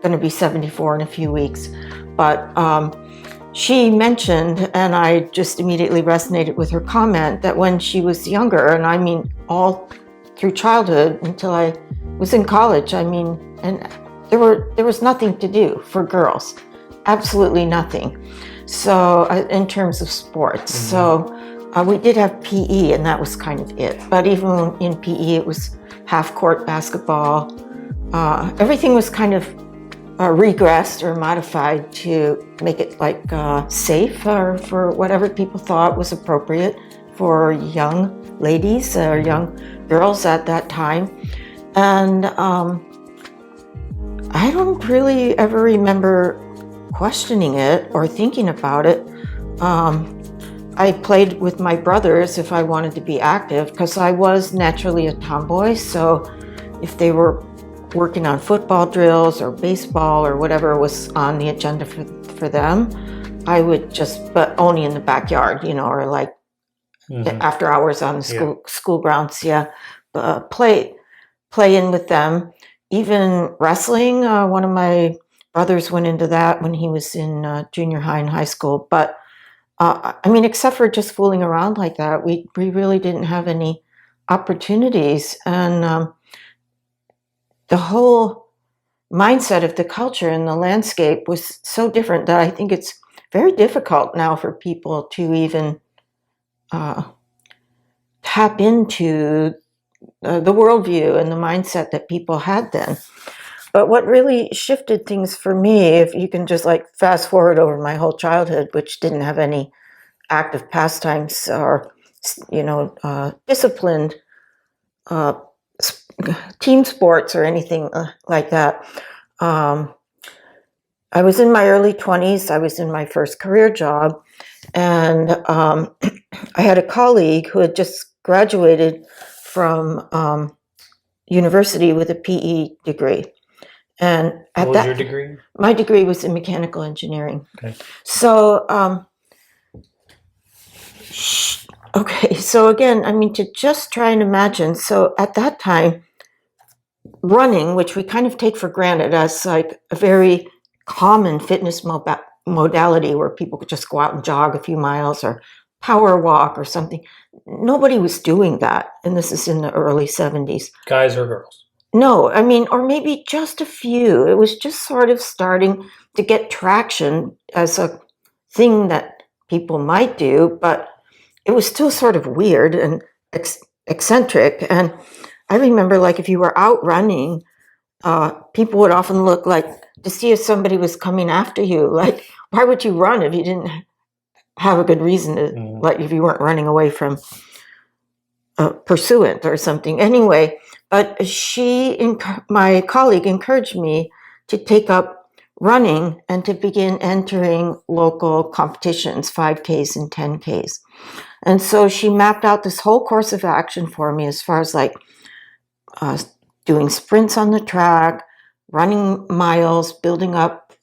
going to be 74 in a few weeks. But she mentioned, and I just immediately resonated with her comment, that when she was younger, and I mean all through childhood until I was in college, I mean, and there was nothing to do for girls, absolutely nothing. So in terms of sports, so we did have PE, and that was kind of it. But even in PE, it was half-court basketball. Everything was kind of regressed or modified to make it like safe for whatever people thought was appropriate for young ladies or young girls at that time. And I don't really ever remember questioning it or thinking about it. I played with my brothers if I wanted to be active, because I was naturally a tomboy. So if they were working on football drills or baseball or whatever was on the agenda for them, I would just, but only in the backyard, you know, or like after hours on the school grounds, play in with them. Even wrestling, one of my brothers went into that when he was in junior high and high school. But I mean, except for just fooling around like that, we really didn't have any opportunities. And the whole mindset of the culture and the landscape was so different that I think it's very difficult now for people to even tap into the worldview and the mindset that people had then. But what really shifted things for me, if you can just like fast forward over my whole childhood, which didn't have any active pastimes or, you know, disciplined team sports or anything like that. I was in my early 20s. I was in my first career job, and I had a colleague who had just graduated from university with a PE degree. And what was your degree? My degree was in mechanical engineering. Okay. So, so again, I mean, to just try and imagine. So at that time, running, which we kind of take for granted as like a very common fitness modality where people could just go out and jog a few miles or power walk or something. Nobody was doing that. And this is in the early 70s. Guys or girls? No, I mean, or maybe just a few. It was just sort of starting to get traction as a thing that people might do, but it was still sort of weird and eccentric. And I remember, like, if you were out running, people would often look like to see if somebody was coming after you. Like, why would you run if you didn't have a good reason to, like, if you weren't running away from a pursuant or something? Anyway, but my colleague encouraged me to take up running and to begin entering local competitions, 5Ks and 10Ks. And so she mapped out this whole course of action for me as far as like doing sprints on the track, running miles, building up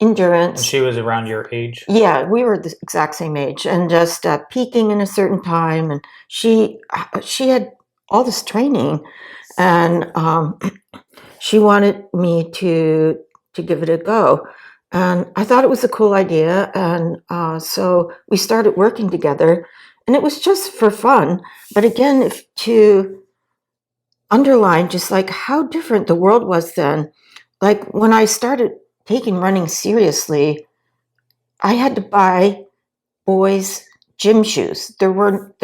endurance. And she was around your age? Yeah, we were the exact same age, and just peaking in a certain time. And she had all this training, and she wanted me to give it a go. And I thought it was a cool idea, and so we started working together, and it was just for fun. But again, to underline just like how different the world was then. Like when I started taking running seriously, I had to buy boys' gym shoes. There were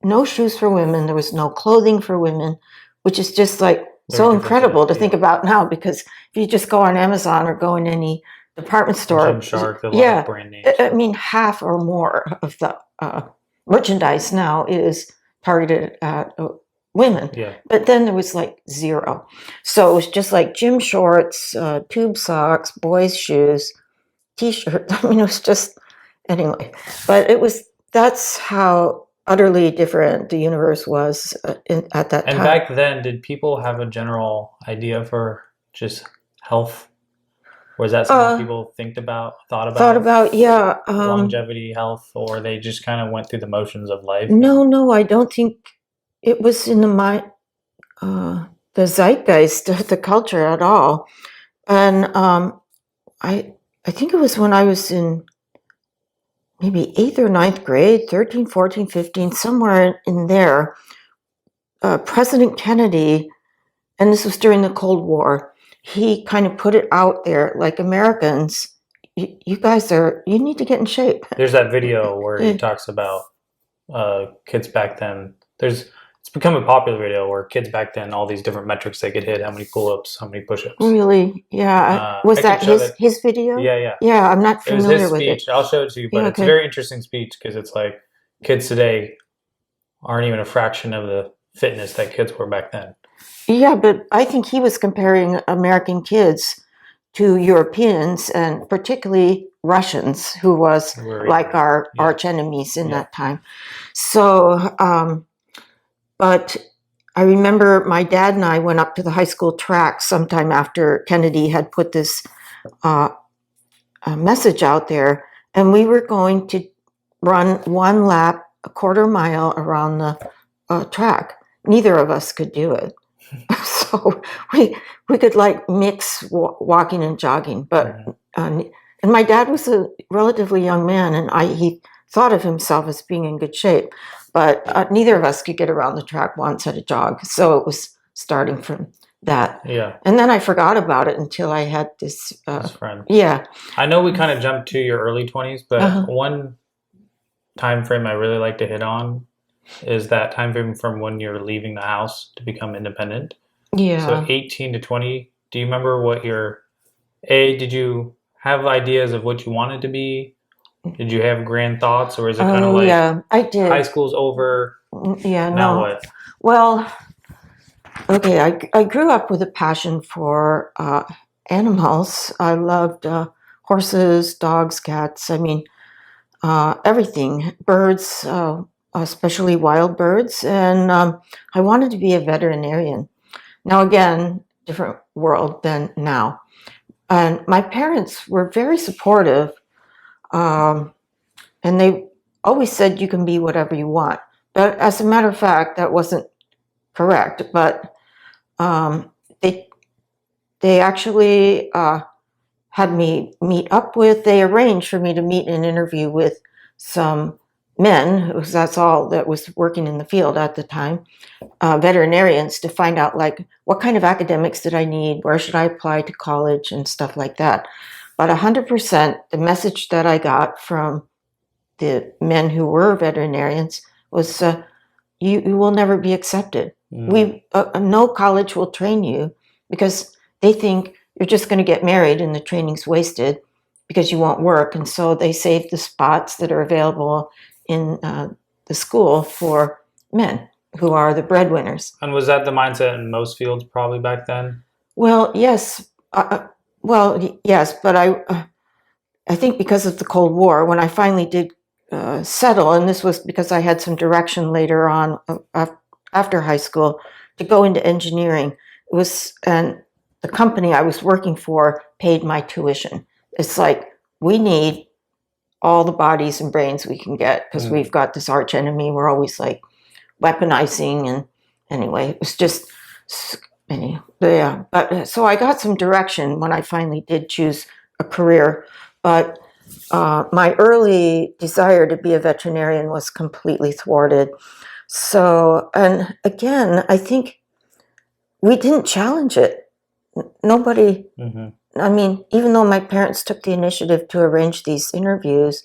no shoes for women. There was no clothing for women, which is just like so incredible to think about now, because if you just go on Amazon or go in any department store, Gymshark, a lot of brand names. I mean, half or more of the merchandise now is targeted at women. Yeah. But then there was like zero. So it was just like gym shorts, tube socks, boys' shoes, T-shirts. I mean, it was just, anyway. But that's how utterly different the universe was at that time. And back then, did people have a general idea for just health? Was that something people thought about? Yeah. Longevity, health, or they just kind of went through the motions of life? No, I don't think it was in the zeitgeist of the culture at all. And I think it was when I was in maybe 8th or ninth grade, 13, 14, 15, somewhere in there, President Kennedy, and this was during the Cold War, he kind of put it out there, like, Americans, you guys you need to get in shape. There's that video where he talks about kids back then. It's become a popular video where kids back then, all these different metrics they could hit, how many pull-ups, how many push-ups. Really? Yeah. Was that his video? Yeah. Yeah, I'm not familiar with it. It was his speech. I'll show it to you, but it's a very interesting speech because it's like kids today aren't even a fraction of the fitness that kids were back then. Yeah, but I think he was comparing American kids to Europeans and particularly Russians, who was like our arch enemies in that time. So, but I remember my dad and I went up to the high school track sometime after Kennedy had put this message out there, and we were going to run one lap, a quarter mile around the track. Neither of us could do it. So we could like mix walking and jogging, but and my dad was a relatively young man, and he thought of himself as being in good shape, but neither of us could get around the track once at a jog. So it was starting from that. Yeah. And then I forgot about it until I had this friend. Yeah. I know we kind of jumped to your early 20s, but one time frame I really like to hit on is that time frame from when you're leaving the house to become independent. Yeah. So 18 to 20. Do you remember what did you have ideas of what you wanted to be? Did you have grand thoughts, or is it kind of like, yeah, I did. High school's over? Yeah, now no. What? Well, okay, I grew up with a passion for animals. I loved horses, dogs, cats. I mean, everything. Birds, especially wild birds. And I wanted to be a veterinarian. Now, again, different world than now. And my parents were very supportive. And they always said you can be whatever you want. But as a matter of fact, that wasn't correct. But they actually had me they arranged for me to meet and interview with some men, because that's all that was working in the field at the time, veterinarians, to find out like what kind of academics did I need, where should I apply to college and stuff like that. But 100% the message that I got from the men who were veterinarians was you will never be accepted. No college will train you, because they think you're just going to get married and the training's wasted because you won't work. And so they save the spots that are available in the school for men who are the breadwinners. And was that the mindset in most fields probably back then? Well, yes. Yes, but I think because of the Cold War, when I finally did settle, and this was because I had some direction later on after high school to go into engineering, and the company I was working for paid my tuition. It's like, we need all the bodies and brains we can get, because we've got this arch enemy. We're always like weaponizing, and anyway, it was just yeah. But so I got some direction when I finally did choose a career, but my early desire to be a veterinarian was completely thwarted. So, and again, I think we didn't challenge it. Nobody, I mean, even though my parents took the initiative to arrange these interviews,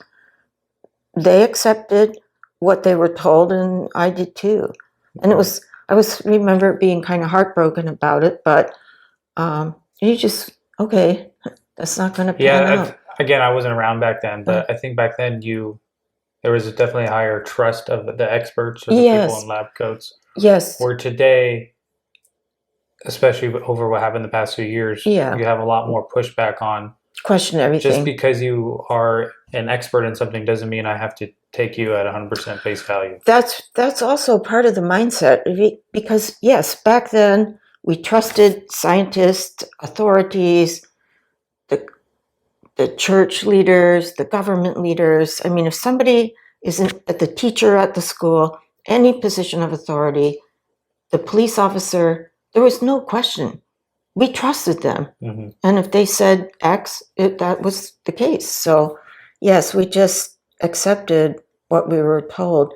they accepted what they were told, and I did too. And I remember being kind of heartbroken about it, but you just, okay, that's not going to pan out. Again, I wasn't around back then, but I think back then there was definitely a higher trust of the experts or the people in lab coats. Yes. Where today, especially over what happened the past few years, you have a lot more pushback on question everything. Just because you are an expert in something doesn't mean I have to take you at 100% face value. That's also part of the mindset, because yes, back then we trusted scientists, authorities, the church leaders, the government leaders. I mean, if somebody isn't the teacher at the school, any position of authority, the police officer, there was no question. we trusted them. Mm-hmm. And if they said X, that was the case. So, yes, we just accepted what we were told.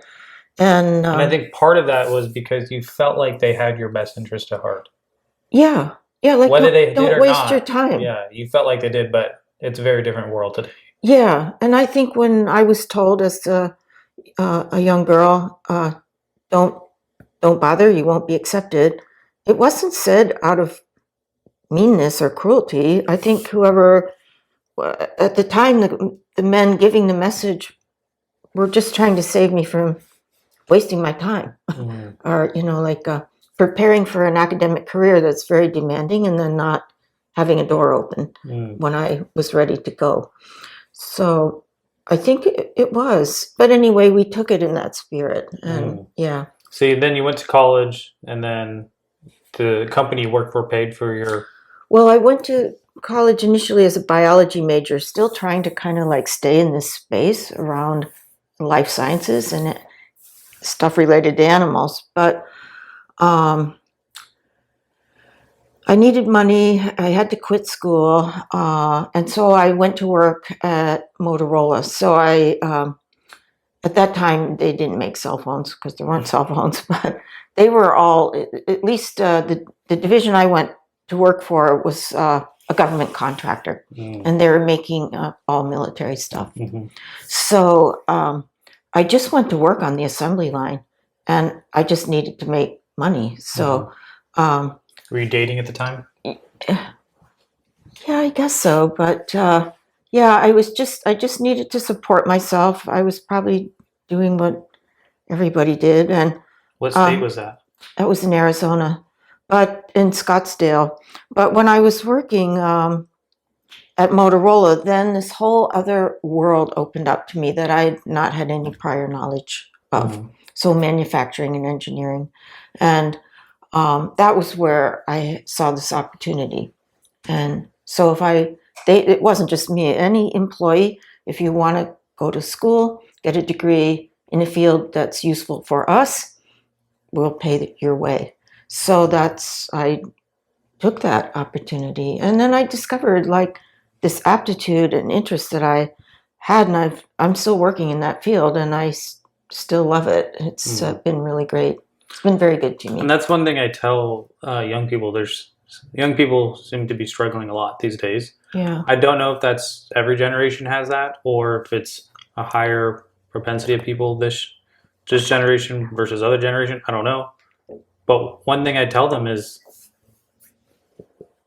And I think part of that was because you felt like they had your best interest at heart. Yeah, like whether they did don't or waste not, your time. Yeah, you felt like they did, but it's a very different world today. Yeah, and I think when I was told as a young girl, don't bother, you won't be accepted, it wasn't said out of meanness or cruelty. I think whoever at the time the men giving the message were just trying to save me from wasting my time, or like preparing for an academic career that's very demanding and then not having a door open when I was ready to go. So I think it was. But anyway, we took it in that spirit. And yeah. See, then you went to college, and then the company you worked for paid for your... Well, I went to college initially as a biology major, still trying to kind of like stay in this space around life sciences and stuff related to animals. But I needed money. I had to quit school. And so I went to work at Motorola. So at that time, they didn't make cell phones because there weren't cell phones, but they were all, at least the division I went to work for was a government contractor, and they were making all military stuff. So I just went to work on the assembly line, and I just needed to make money. So were you dating at the time? Yeah, I guess so. But yeah, I just needed to support myself. I was probably doing what everybody did. And what state was that? That was in Arizona, but in Scottsdale. But when I was working at Motorola, then this whole other world opened up to me that I had not had any prior knowledge of. So manufacturing and engineering. And that was where I saw this opportunity. And so it wasn't just me, any employee, if you want to go to school, get a degree in a field that's useful for us, we'll pay your way. So I took that opportunity. And then I discovered like this aptitude and interest that I had, and I'm still working in that field, and I still love it. It's been really great. It's been very good to me. And that's one thing I tell young people. Young people seem to be struggling a lot these days. Yeah. I don't know if that's every generation has that, or if it's a higher propensity of people this generation versus other generation. I don't know. But one thing I tell them is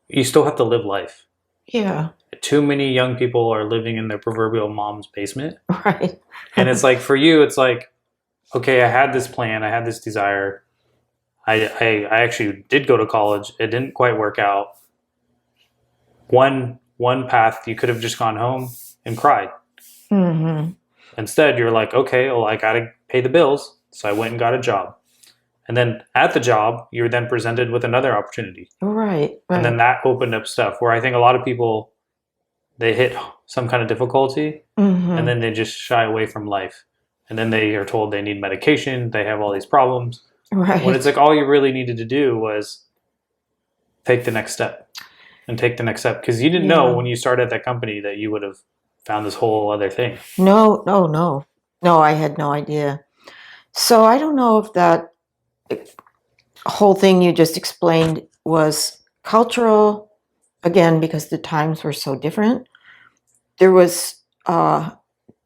you still have to live life. Yeah. Too many young people are living in their proverbial mom's basement. Right. And it's like, for you, it's like, okay, I had this plan, I had this desire. I actually did go to college. It didn't quite work out. One path, you could have just gone home and cried. Instead, you're like, okay, well, I got to pay the bills. So I went and got a job. And then at the job, you were then presented with another opportunity. Right. And then that opened up stuff where I think a lot of people, they hit some kind of difficulty and then they just shy away from life. And then they are told they need medication. They have all these problems. Right. When it's like all you really needed to do was take the next step and take the next step. Because you didn't know when you started at that company that you would have found this whole other thing. No, I had no idea. So I don't know if that whole thing you just explained was cultural, again, because the times were so different. There was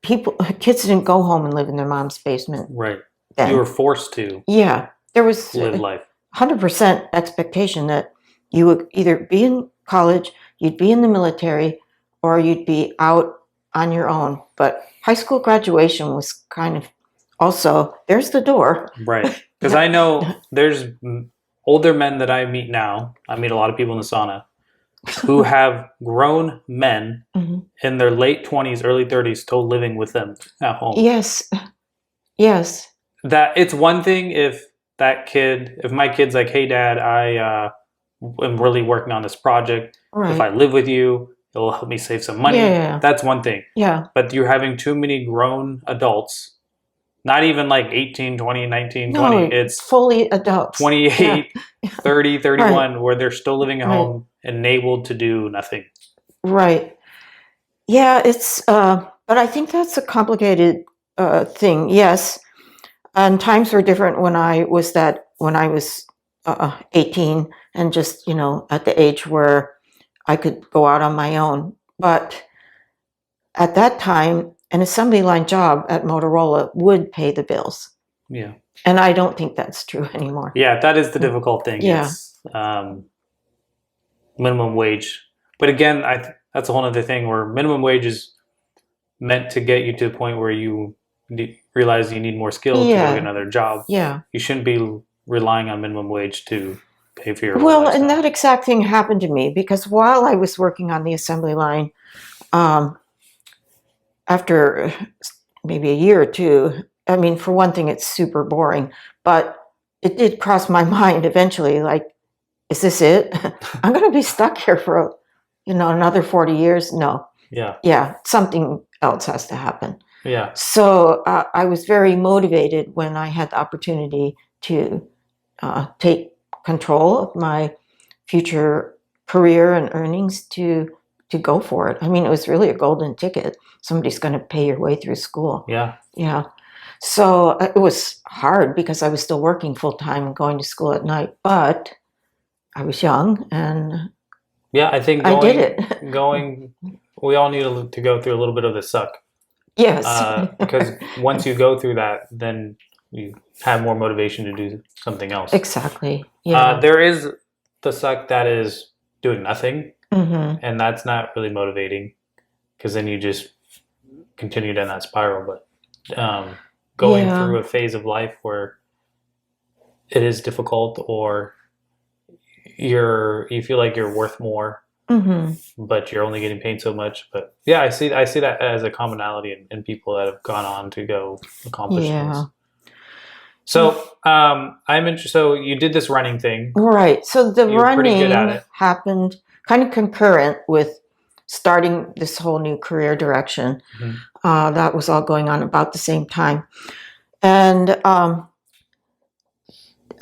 kids didn't go home and live in their mom's basement. Right. Then. You were forced to. Yeah. There was live life. 100% expectation that you would either be in college, you'd be in the military, or you'd be out on your own. But high school graduation was kind of also, there's the door. Right. Because I know there's older men that I meet now. I meet a lot of people in the sauna who have grown men in their late 20s, early 30s still living with them at home. Yes. That it's one thing if my kid's like, hey, Dad, I am really working on this project. Right. If I live with you, it'll help me save some money. Yeah. That's one thing. Yeah. But you're having too many grown adults, not even like 18, 20, 19, 20. It's fully adults. 28, 30, 31, where they're still living at home enabled to do nothing. Right. Yeah, but I think that's a complicated thing. Yes. And times were different when I was 18 and just, at the age where I could go out on my own. But at that time, an assembly line job at Motorola would pay the bills. Yeah. And I don't think that's true anymore. Yeah, that is the difficult thing. Yeah. It's minimum wage. But again, that's a whole other thing where minimum wage is meant to get you to the point where you realize you need more skill to go get another job. Yeah. You shouldn't be relying on minimum wage to pay for your Well, lifestyle. and that exact thing happened to me because while I was working on the assembly line, after maybe a year or two, I mean, for one thing, it's super boring, but it did cross my mind eventually, like, is this it? I'm going to be stuck here for, another 40 years? No. Yeah. Yeah, something else has to happen. Yeah. So I was very motivated when I had the opportunity to take control of my future career and earnings to go for it. I mean, it was really a golden ticket. Somebody's going to pay your way through school. Yeah. Yeah. So it was hard because I was still working full time and going to school at night, but I was young and yeah, I think I did it. We all need to go through a little bit of the suck. Yes. Because once you go through that, then you have more motivation to do something else. Exactly. Yeah. There is the suck that is doing nothing, mm-hmm. and that's not really motivating because then you just continue down that spiral. But going through a phase of life where it is difficult or you feel like you're worth more, mm-hmm. but you're only getting paid so much. But yeah, I see that as a commonality in people that have gone on to go accomplish things. So I'm interested. So you did this running thing, right? So the running at it. happened kind of concurrent with starting this whole new career direction. Mm-hmm. That was all going on about the same time, and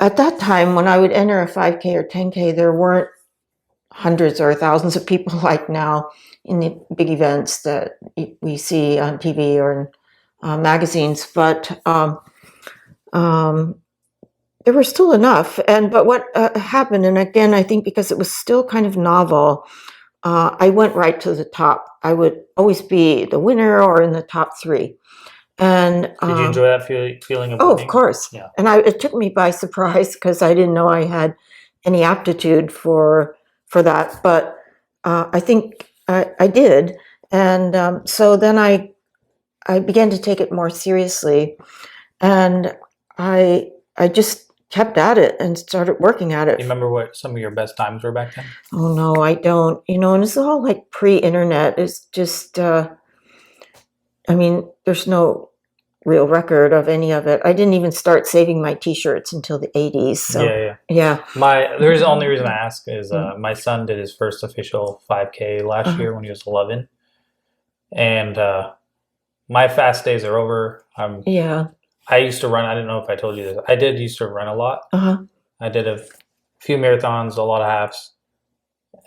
at that time, when I would enter a 5K or 10K, there weren't hundreds or thousands of people like now in the big events that we see on TV or in magazines, but there were still enough. But what happened, and again, I think because it was still kind of novel, I went right to the top. I would always be the winner or in the top 3. And did you enjoy that feeling of winning? Oh, of course. Yeah. And it took me by surprise because I didn't know I had any aptitude for that. But I think I did. And so then I began to take it more seriously. And I just kept at it and started working at it. You remember what some of your best times were back then? Oh, no, I don't. And it's all like pre-internet. It's just, there's no real record of any of it. I didn't even start saving my T-shirts until the 80s. So, yeah. The only reason I ask is my son did his first official 5K last year when he was 11. And my fast days are over. I used to run. I didn't know if I told you this. I used to run a lot. I did a few marathons, a lot of halves.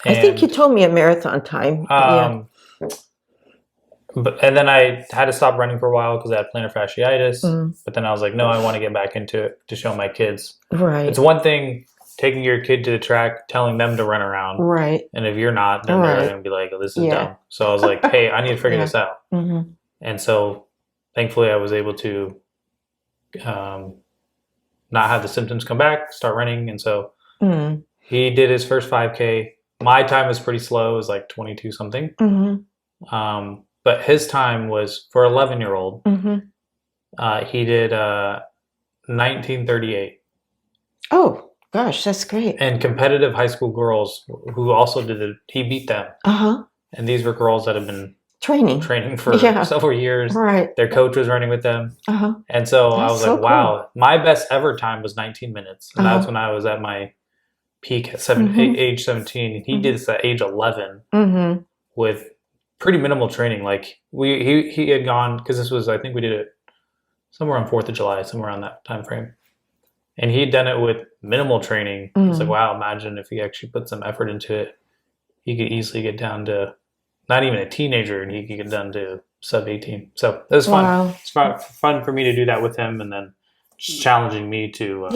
I think you told me a marathon time. And then I had to stop running for a while because I had plantar fasciitis. But then I was like, no, I want to get back into it to show my kids. Right. It's one thing taking your kid to the track, telling them to run around. Right. And if you're not, then they're going to be like, oh, this is dumb. So I was like, hey, I need to figure this out. Mm-hmm. And so thankfully I was able to not have the symptoms come back, start running. And so he did his first 5K. My time was pretty slow. It was like 22 something. Mm-hmm. But his time was, for 11-year-old, he did 1938. Oh, gosh, that's great. And competitive high school girls who also did it, he beat them. And these were girls that have been training for several years. Right. Their coach was running with them. And so I was like, wow. Cool. My best ever time was 19 minutes. And that's when I was at my peak at age 17. He did this at age 11 with pretty minimal training. Like he had gone, because this was, I think we did it somewhere on 4th of July, somewhere around that time frame. And he'd done it with minimal training. It's like, wow, imagine if he actually put some effort into it. he could easily get down to not even a teenager, and he could get down to sub 18. So it was fun. Wow. It's fun for me to do that with him, and then just challenging me to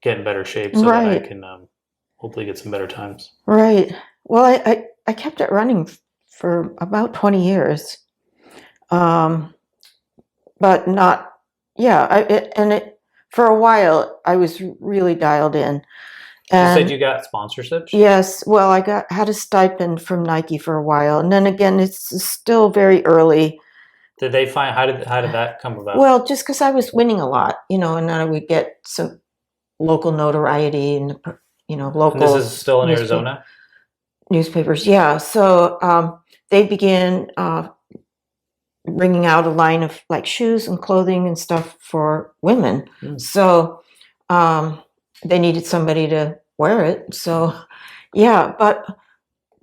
get in better shape so that I can hopefully get some better times. Right. Well, I kept it running for about 20 years. But not, for a while I was really dialed in. And you said you got sponsorships? Yes. Well, I had a stipend from Nike for a while, and then again, it's still very early. Did they find how did that come about? Well, just because I was winning a lot, and then I would get some local notoriety and local. And this is still in Arizona. Newspapers, yeah. So they began bringing out a line of like shoes and clothing and stuff for women. So they needed somebody to wear it. So yeah, but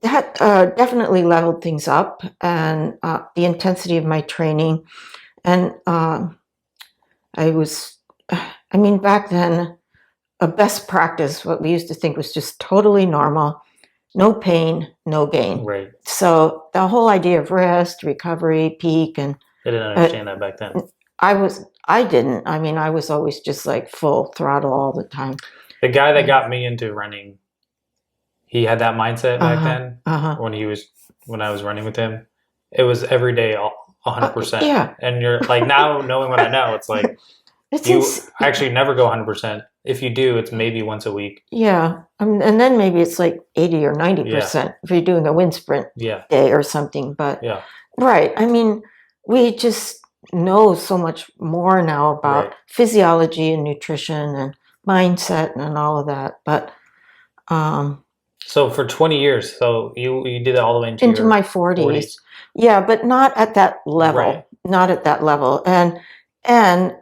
that definitely leveled things up, and the intensity of my training. And back then, a best practice, what we used to think was just totally normal. No pain, no gain. Right. So the whole idea of rest, recovery, peak, and I didn't understand that back then. I didn't. I was always just like full throttle all the time. The guy that got me into running, he had that mindset back then. When I was running with him, it was every day, 100%. Yeah. And you're like, now knowing what I know, it's like you actually never go 100%. If you do, it's maybe once a week. Yeah. And then maybe it's like 80 or 90% if you're doing a wind sprint day or something. But right. We just know so much more now about physiology and nutrition and mindset and all of that. But so for 20 years, so you did it all the way into my 40s. Yeah, but not at that level. Right. Not at that level. And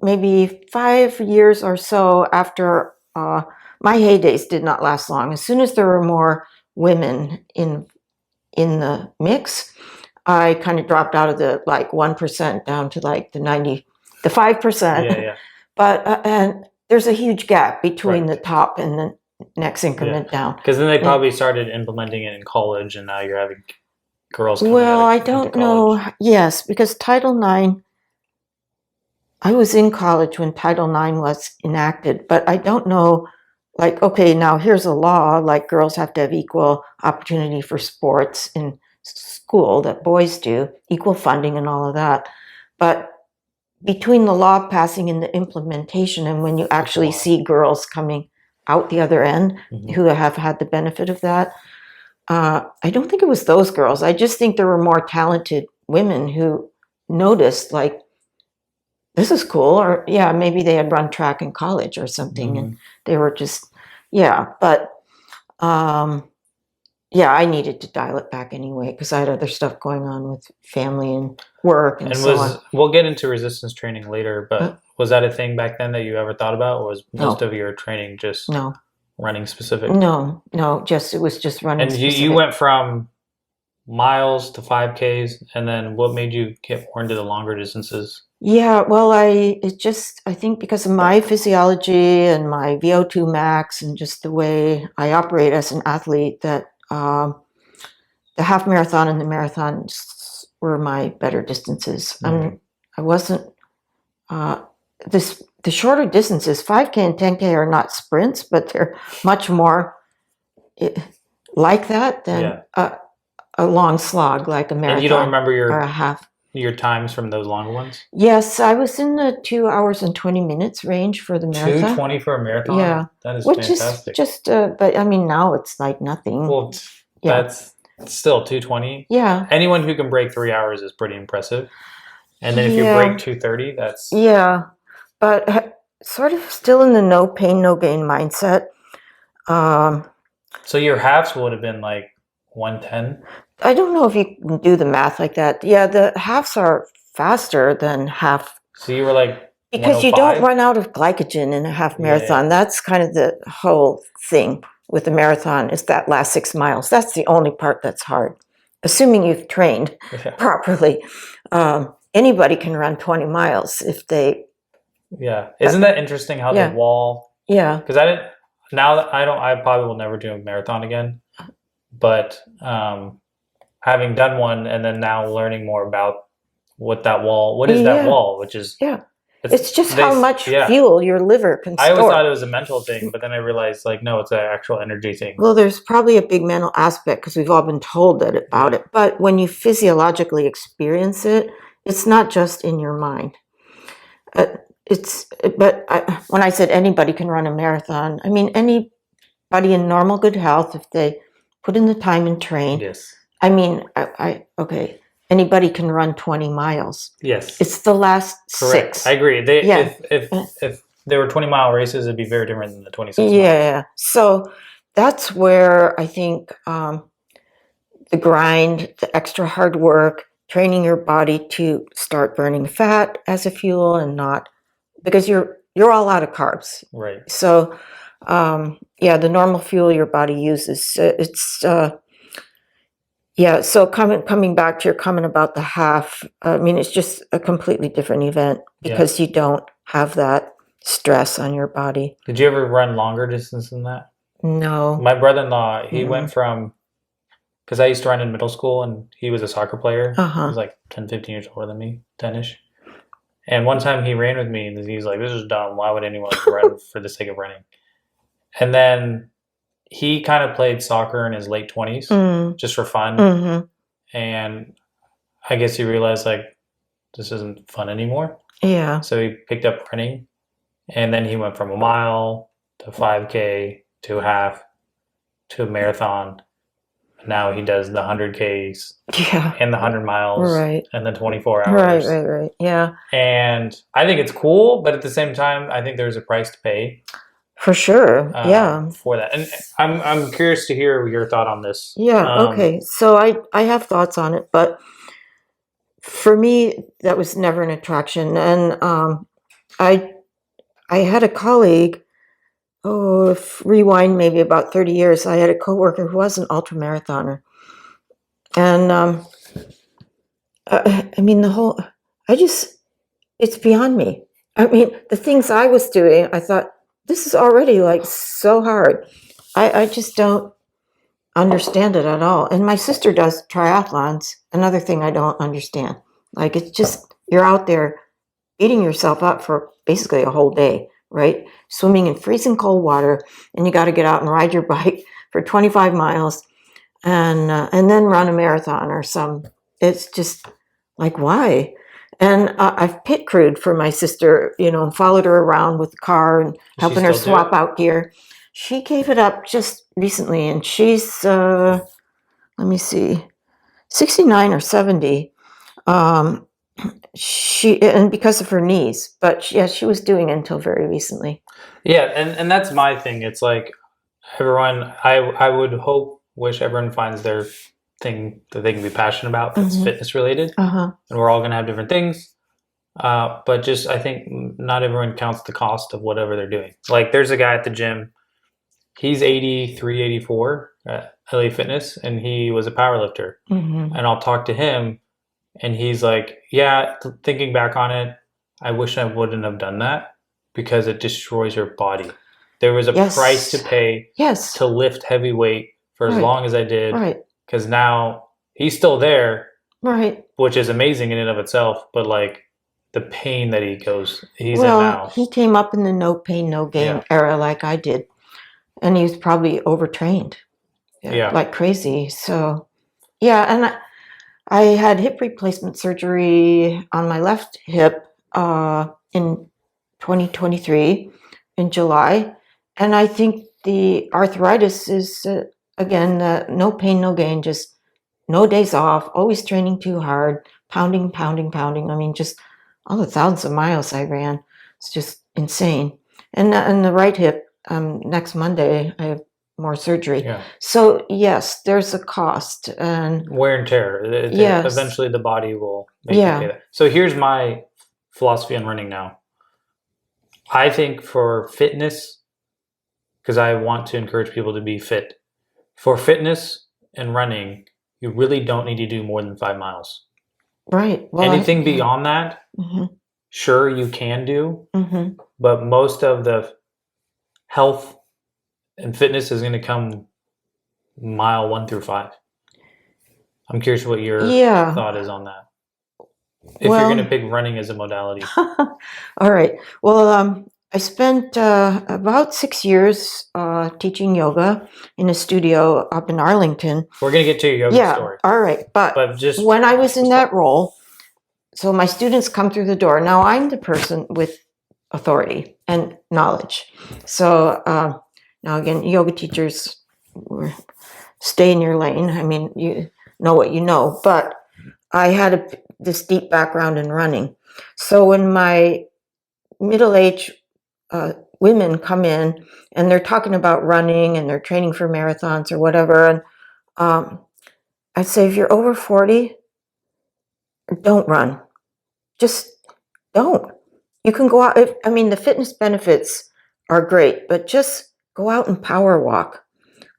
maybe 5 years or so after my heydays did not last long. As soon as there were more women in the mix, I kind of dropped out of the like 1% down to like the 5%. Yeah. But and there's a huge gap between the top and the next increment down. Because then they probably started implementing it in college, and now you're having girls coming Well, out I don't know. Yes, because Title IX, I was in college when Title IX was enacted, but I don't know, like, okay, now here's a law, like girls have to have equal opportunity for sports in school that boys do, equal funding and all of that. But between the law passing and the implementation, and when you actually see girls coming out the other end who have had the benefit of that, I don't think it was those girls. I just think there were more talented women who noticed, like, this is cool, or maybe they had run track in college or something, and they were just, but I needed to dial it back anyway because I had other stuff going on with family and work and so on. We'll get into resistance training later, but was that a thing back then that you ever thought about, or was most of your training just running specific? No, it was just running and specific. You went from miles to 5Ks, and then what made you get more into the longer distances? Yeah, well, I think because of my physiology and my VO2 max and just the way I operate as an athlete, that the half marathon and the marathon were my better distances. I wasn't the shorter distances, 5K and 10K, are not sprints, but they're much more like that than a long slog like a marathon. And you don't remember or a half. Your times from those longer ones? Yes, I was in the 2 hours and 20 minutes range for the marathon. 2:20 for a marathon? Yeah. That is fantastic. Which is just, but now it's like nothing. Well, that's still 2:20. Yeah. Anyone who can break 3 hours is pretty impressive. And then if you break 2:30, that's... Yeah, but sort of still in the no pain, no gain mindset. So your halves would have been like 110? I don't know if you can do the math like that. Yeah, the halves are faster than half. So you were like because you don't run out of glycogen in a half marathon. That's kind of the whole thing with the marathon, is that last 6 miles. That's the only part that's hard, assuming you've trained properly. Anybody can run 20 miles if they... Yeah. Isn't that interesting how the wall... Yeah. Because I probably will never do a marathon again. but having done one and then now learning more about what is that wall, which is it's just how much fuel your liver can store. I always thought it was a mental thing, but then I realized like no, it's an actual energy thing. Well, there's probably a big mental aspect because we've all been told about it, but when you physiologically experience it, it's not just in your mind. When I said anybody can run a marathon, I mean anybody in normal good health if they put in the time and train. Yes. I mean, anybody can run 20 miles. Yes. It's the last Correct. 6. I agree. If there were 20-mile races, it'd be very different than the 26 miles. Yeah. So that's where I think the grind, the extra hard work, training your body to start burning fat as a fuel and not, because you're all out of carbs. Right. So, the normal fuel your body uses, so coming back to your comment about the half, I mean, it's just a completely different event because you don't have that stress on your body. Did you ever run longer distance than that? No. My brother-in-law, he went from, because I used to run in middle school and he was a soccer player. He was like 10, 15 years older than me, 10-ish. And one time he ran with me and he was like, this is dumb. Why would anyone run for the sake of running? And then he kind of played soccer in his late 20s just for fun. And I guess he realized like, this isn't fun anymore. Yeah. So he picked up running and then he went from a mile to 5K to a half to a marathon. Now he does the 100Ks and the 100 miles and the 24 hours. Right. Yeah. And I think it's cool, but at the same time, I think there's a price to pay. For sure. For that. And I'm curious to hear your thought on this. Yeah. Okay. So I have thoughts on it, but for me, that was never an attraction. And I had a colleague, rewind maybe about 30 years, I had a coworker who was an ultramarathoner. And I mean, it's beyond me. I mean, the things I was doing, I thought, this is already like so hard. I just don't understand it at all. And my sister does triathlons, another thing I don't understand. Like, it's just, you're out there beating yourself up for basically a whole day, right? Swimming in freezing cold water, and you got to get out and ride your bike for 25 miles and then run a marathon or some. It's just like, why? And I've pit crewed for my sister, and followed her around with the car and helping her swap out gear. She gave it up just recently, and she's, 69 or 70. And because of her knees, but she was doing it until very recently. Yeah, and that's my thing. It's like everyone, I would wish everyone finds their thing that they can be passionate about that's fitness related, and we're all going to have different things. But just, I think not everyone counts the cost of whatever they're doing. Like, there's a guy at the gym, he's 83, 84 at LA Fitness, and he was a power lifter. And I'll talk to him, and he's like, yeah, thinking back on it, I wish I wouldn't have done that because it destroys your body. There was a price to pay to lift heavy weight for as long as I did. Because now he's still there, which is amazing in and of itself. But like the pain that he's in now. He came up in the no pain, no gain era like I did. And he was probably overtrained like crazy. So, and I had hip replacement surgery on my left hip in 2023 in July. And I think the arthritis is, again, no pain, no gain, just no days off, always training too hard, pounding. I mean, just all the thousands of miles I ran. It's just insane. And the right hip, next Monday, I have more surgery. So yes, there's a cost and wear and tear. Eventually the body will make you pay that. So here's my philosophy on running now. I think for fitness, because I want to encourage people to be fit, for fitness and running, you really don't need to do more than 5 miles. Right. Well, anything beyond that, sure, you can do, but most of the health and fitness is going to come mile 1 through 5. I'm curious what your thought is on that. If you're going to pick running as a modality. All right. Well, I spent about 6 years teaching yoga in a studio up in Arlington. We're going to get to your yoga story. All right. But just when I was in that role, so my students come through the door. Now I'm the person with authority and knowledge. So now again, yoga teachers, stay in your lane. I mean, you know what you know. But I had this deep background in running. So when my middle-aged women come in and they're talking about running and they're training for marathons or whatever, and I say, if you're over 40, don't run. Just don't. You can go out. I mean, the fitness benefits are great, but just go out and power walk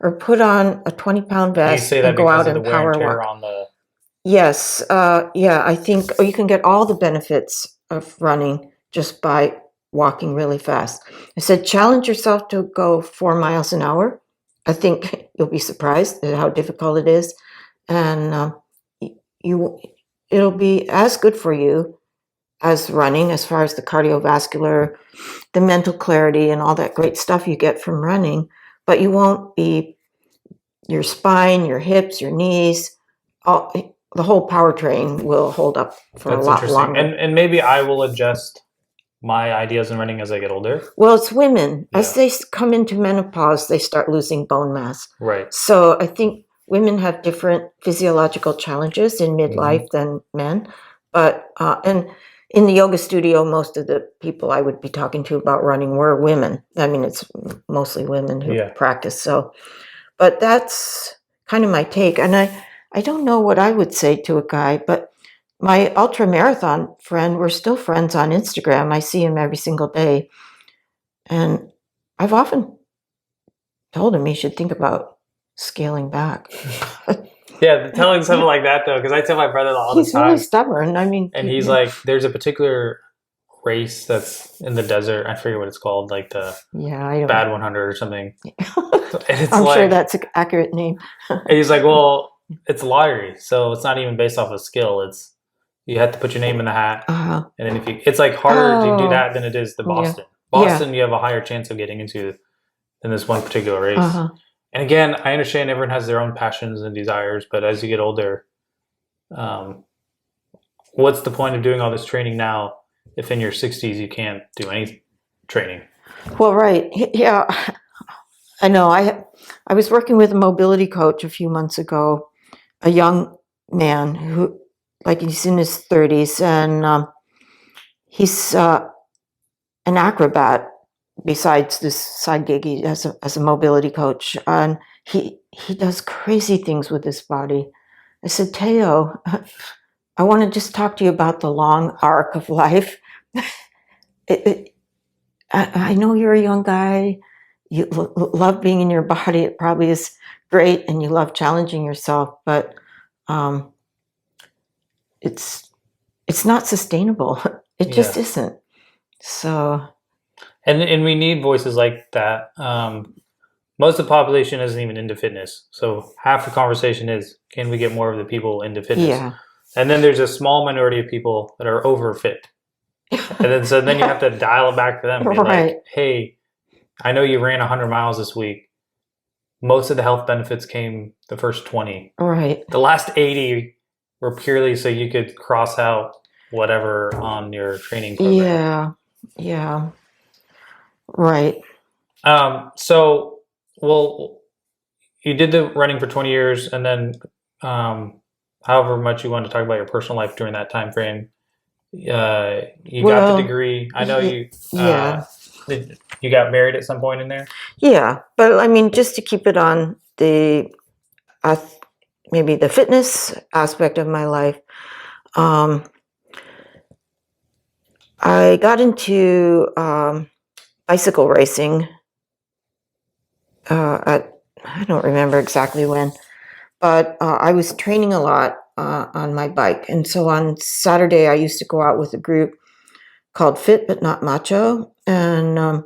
or put on a 20-pound vest and go out and power walk. Yes. Yeah, I think you can get all the benefits of running just by walking really fast. I said, challenge yourself to go 4 miles an hour. I think you'll be surprised at how difficult it is. And it'll be as good for you as running, as far as the cardiovascular, the mental clarity, and all that great stuff you get from running. But you won't be, your spine, your hips, your knees, the whole powertrain will hold up for a lot longer. And maybe I will adjust my ideas in running as I get older. Well, it's women. Yeah. As they come into menopause, they start losing bone mass. Right. So I think women have different physiological challenges in midlife than men. But and in the yoga studio, most of the people I would be talking to about running were women. I mean, it's mostly women who practice. So, but that's kind of my take. And I don't know what I would say to a guy, but my ultra marathon friend, we're still friends on Instagram. I see him every single day. And I've often told him he should think about scaling back. Yeah, telling something like that, though, because I tell my brother all the time. He's really stubborn. I mean, and he's like, there's a particular race that's in the desert. I forget what it's called, like the Bad 100 or something. I'm sure that's an accurate name. And he's like, well, it's lottery, so it's not even based off of skill. It's you have to put your name in the hat, and then if you, it's like harder to do that than it is the Boston. Boston, you have a higher chance of getting into than this one particular race. And again, I understand everyone has their own passions and desires, but as you get older, what's the point of doing all this training now if in your 60s you can't do any training? Well, right. Yeah, I know. I was working with a mobility coach a few months ago, a young man who, like, he's in his 30s, and he's an acrobat. Besides this side gig as a mobility coach, and he does crazy things with his body. I said, Teo, I want to just talk to you about the long arc of life. I know you're a young guy. You love being in your body. It probably is great, and you love challenging yourself. But it's not sustainable. It just isn't. So. And we need voices like that. Most of the population isn't even into fitness. So half the conversation is, can we get more of the people into fitness? Yeah. And then there's a small minority of people that are overfit. And then you have to dial it back to them. And be like, hey, I know you ran 100 miles this week. Most of the health benefits came the first 20. Right. The last 80 were purely so you could cross out whatever on your training program. Yeah. Yeah. Right. So, well, you did the running for 20 years, and then however much you want to talk about your personal life during that time frame, you got the degree. I know you you got married at some point in there. Yeah, but I mean, just to keep it on the maybe the fitness aspect of my life, I got into bicycle racing I don't remember exactly when, but I was training a lot on my bike. And so on Saturday, I used to go out with a group called Fit But Not Macho. And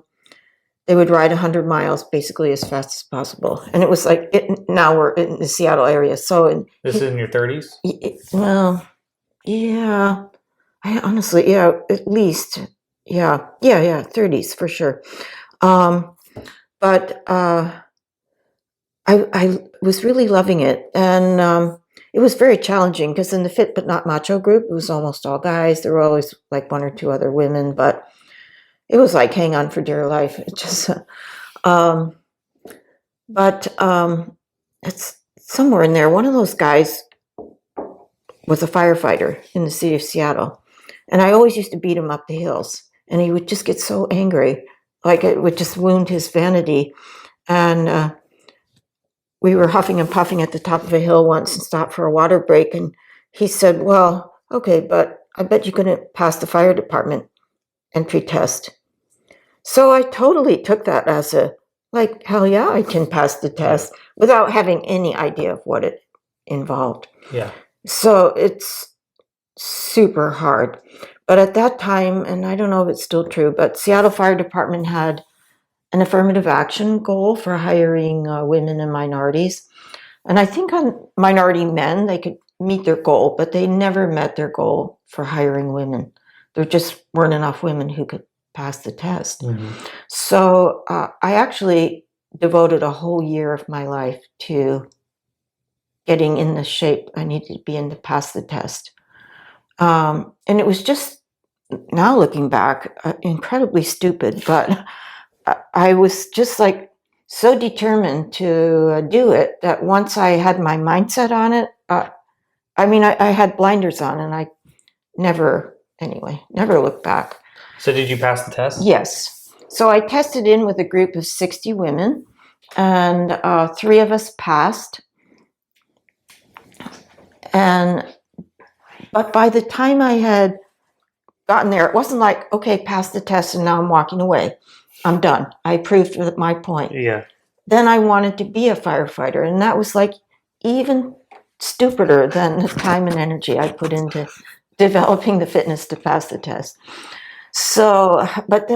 they would ride 100 miles basically as fast as possible. And it was like, now we're in the Seattle area. So this is in your 30s? Well, yeah. I honestly, yeah, at least. Yeah, 30s for sure. But I was really loving it. And it was very challenging because in the Fit But Not Macho group, it was almost all guys. There were always like one or two other women, but it was like hang on for dear life. It just, it's somewhere in there. One of those guys was a firefighter in the city of Seattle. And I always used to beat him up the hills. And he would just get so angry, like it would just wound his vanity. And we were huffing and puffing at the top of a hill once and stopped for a water break. And he said, well, okay, but I bet you couldn't pass the fire department entry test. So I totally took that as like, hell yeah, I can pass the test without having any idea of what it involved. Yeah. So it's super hard. But at that time, and I don't know if it's still true, but Seattle Fire Department had an affirmative action goal for hiring women and minorities. And I think on minority men, they could meet their goal, but they never met their goal for hiring women. There just weren't enough women who could pass the test. Mm-hmm. So I actually devoted a whole year of my life to getting in the shape I needed to be in to pass the test. And it was just, now looking back, incredibly stupid, but I was just like so determined to do it that once I had my mindset on it, I had blinders on and I never looked back. So did you pass the test? Yes. So I tested in with a group of 60 women and 3 of us passed. But by the time I had gotten there, it wasn't like, okay, pass the test and now I'm walking away. I'm done. I proved my point. Yeah. Then I wanted to be a firefighter, and that was like even stupider than the time and energy I put into developing the fitness to pass the test. So, but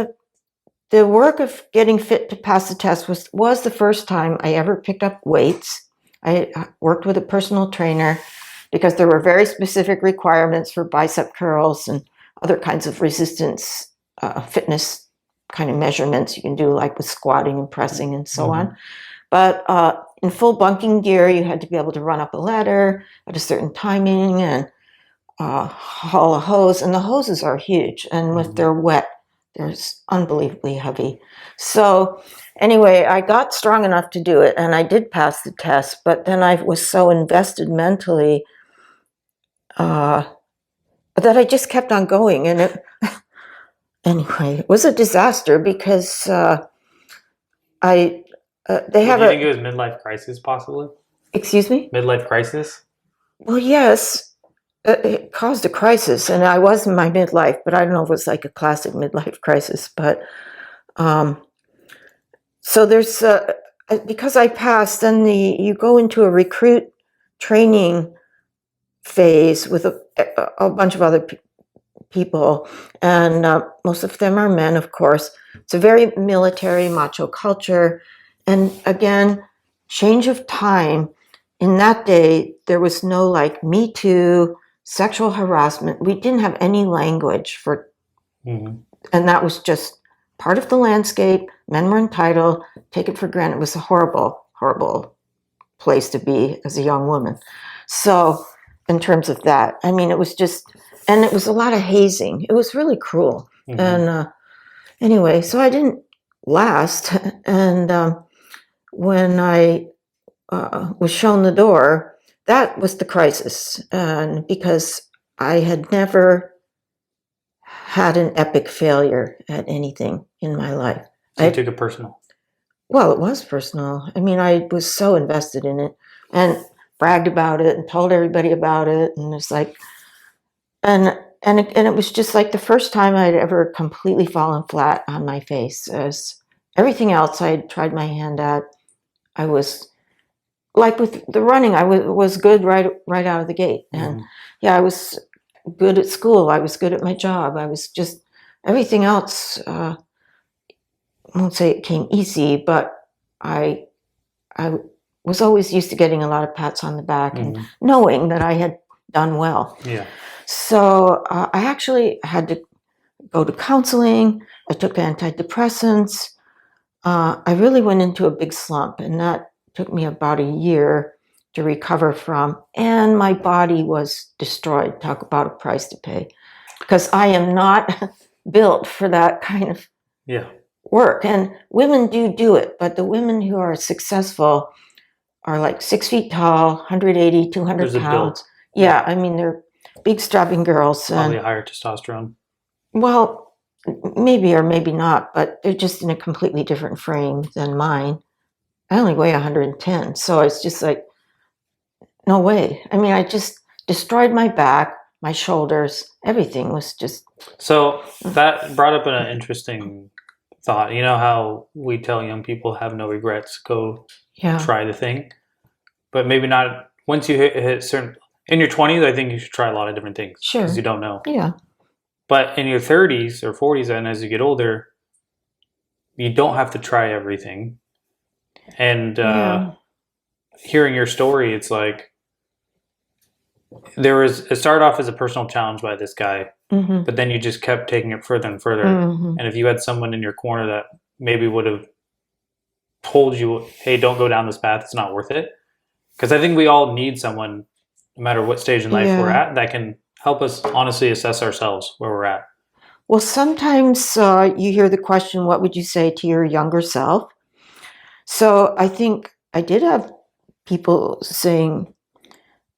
the work of getting fit to pass the test was the first time I ever picked up weights. I worked with a personal trainer because there were very specific requirements for bicep curls and other kinds of resistance fitness kind of measurements you can do, like with squatting and pressing and so on. But in full bunking gear, you had to be able to run up a ladder at a certain timing and haul a hose. And the hoses are huge. And if they're wet, they're unbelievably heavy. So anyway, I got strong enough to do it. And I did pass the test. But then I was so invested mentally that I just kept on going. And anyway, it was a disaster because they have Do you think it was midlife crisis, possibly? Excuse me? Midlife crisis? Well, yes, it caused a crisis, and I was in my midlife, but I don't know if it was like a classic midlife crisis. But so there's because I passed, then you go into a recruit training phase with a bunch of other people, and most of them are men, of course. It's a very military, macho culture. And again, change of time. In that day, there was no like Me Too, sexual harassment. We didn't have any language for, and that was just part of the landscape. Men were entitled, take it for granted. It was a horrible, horrible place to be as a young woman. So in terms of that, I mean, it was just, and it was a lot of hazing. It was really cruel. And anyway, so I didn't last. And when I was shown the door, that was the crisis. And because I had never had an epic failure at anything in my life. So you took it personal? Well, it was personal. I mean, I was so invested in it and bragged about it and told everybody about it. And it's like, and it was just like the first time I'd ever completely fallen flat on my face. As everything else I had tried my hand at, I was like with the running, I was good right out of the gate. And yeah, I was good at school. I was good at my job. I was just, everything else won't say it came easy, but I was always used to getting a lot of pats on the back and knowing that I had done well. Yeah. So I actually had to go to counseling. I took antidepressants. I really went into a big slump, and that took me about a year to recover from. And my body was destroyed. Talk about a price to pay, because I am not built for that kind of work. And women do it, but the women who are successful are like 6 feet tall, 180, 200 pounds. Yeah, I mean, they're big, strapping girls. Probably higher testosterone. Well, maybe or maybe not, but they're just in a completely different frame than mine. I only weigh 110, so it's just like, no way. I mean, I just destroyed my back, my shoulders, everything was just... So that brought up an interesting thought. You know how we tell young people have no regrets, go try the thing, but maybe not once you hit certain... In your 20s, I think you should try a lot of different things because you don't know. Yeah. But in your 30s or 40s, and as you get older, you don't have to try everything. And hearing your story, it's like it started off as a personal challenge by this guy, but then you just kept taking it further and further. And if you had someone in your corner that maybe would have told you, hey, don't go down this path, it's not worth it. Because I think we all need someone, no matter what stage in life we're at, that can help us honestly assess ourselves where we're at. Well, sometimes you hear the question, what would you say to your younger self? So I think I did have people saying,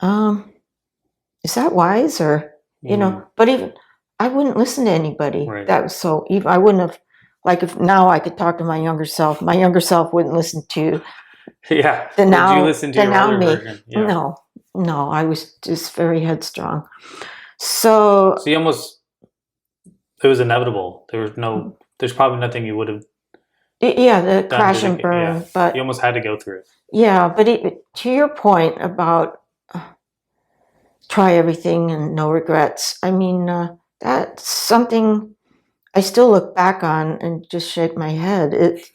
is that wise? Or, you know, but even I wouldn't listen to anybody. Right. That was so, even I wouldn't have, like, if now I could talk to my younger self wouldn't listen to the now, Would you listen to your older version? Yeah. No, I was just very headstrong. So you almost, it was inevitable. There's probably nothing you would have the crash and burn, but you almost had to go through it. Yeah, but to your point about try everything and no regrets, I mean, that's something I still look back on and just shake my head. It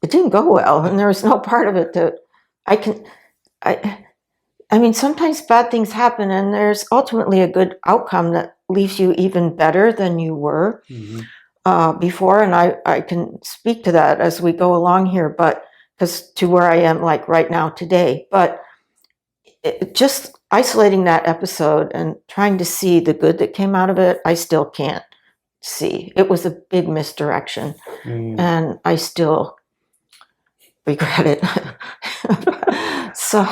didn't go well, and there was no part of it that I mean, sometimes bad things happen, and there's ultimately a good outcome that leaves you even better than you were before, and I can speak to that as we go along here, but because to where I am like right now today, but just isolating that episode and trying to see the good that came out of it, I still can't see. It was a big misdirection, and I still regret it. So,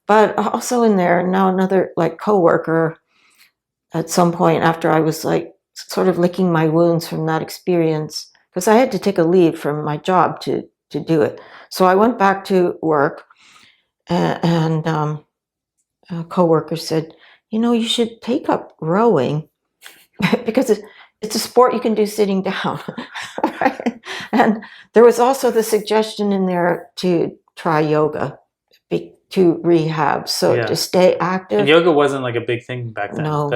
but also in there, now another like coworker at some point after I was like sort of licking my wounds from that experience, because I had to take a leave from my job to do it. So I went back to work, and a coworker said, you know, you should take up rowing because it's a sport you can do sitting down. Right? And there was also the suggestion in there to try yoga to rehab, so to stay active. And yoga wasn't like a big thing back then. No,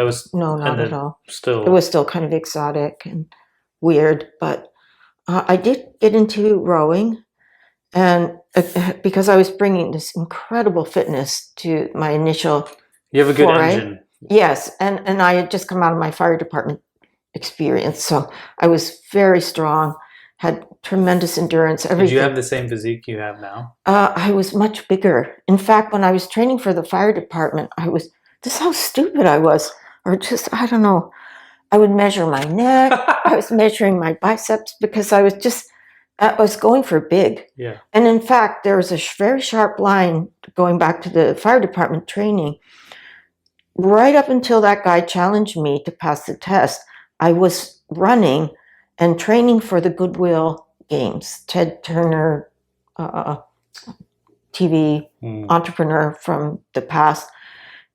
not at all. Still, it was still kind of exotic and weird, but I did get into rowing, and because I was bringing this incredible fitness to my initial You have a good engine. Yes, and I had just come out of my fire department experience, so I was very strong, had tremendous endurance, everything. Did you have the same physique you have now? I was much bigger. In fact, when I was training for the fire department, this is how stupid I was, or just, I don't know. I would measure my neck. I was measuring my biceps because I was going for big. Yeah. And in fact, there was a very sharp line going back to the fire department training. Right up until that guy challenged me to pass the test, I was running and training for the Goodwill Games. Ted Turner, TV entrepreneur from the past,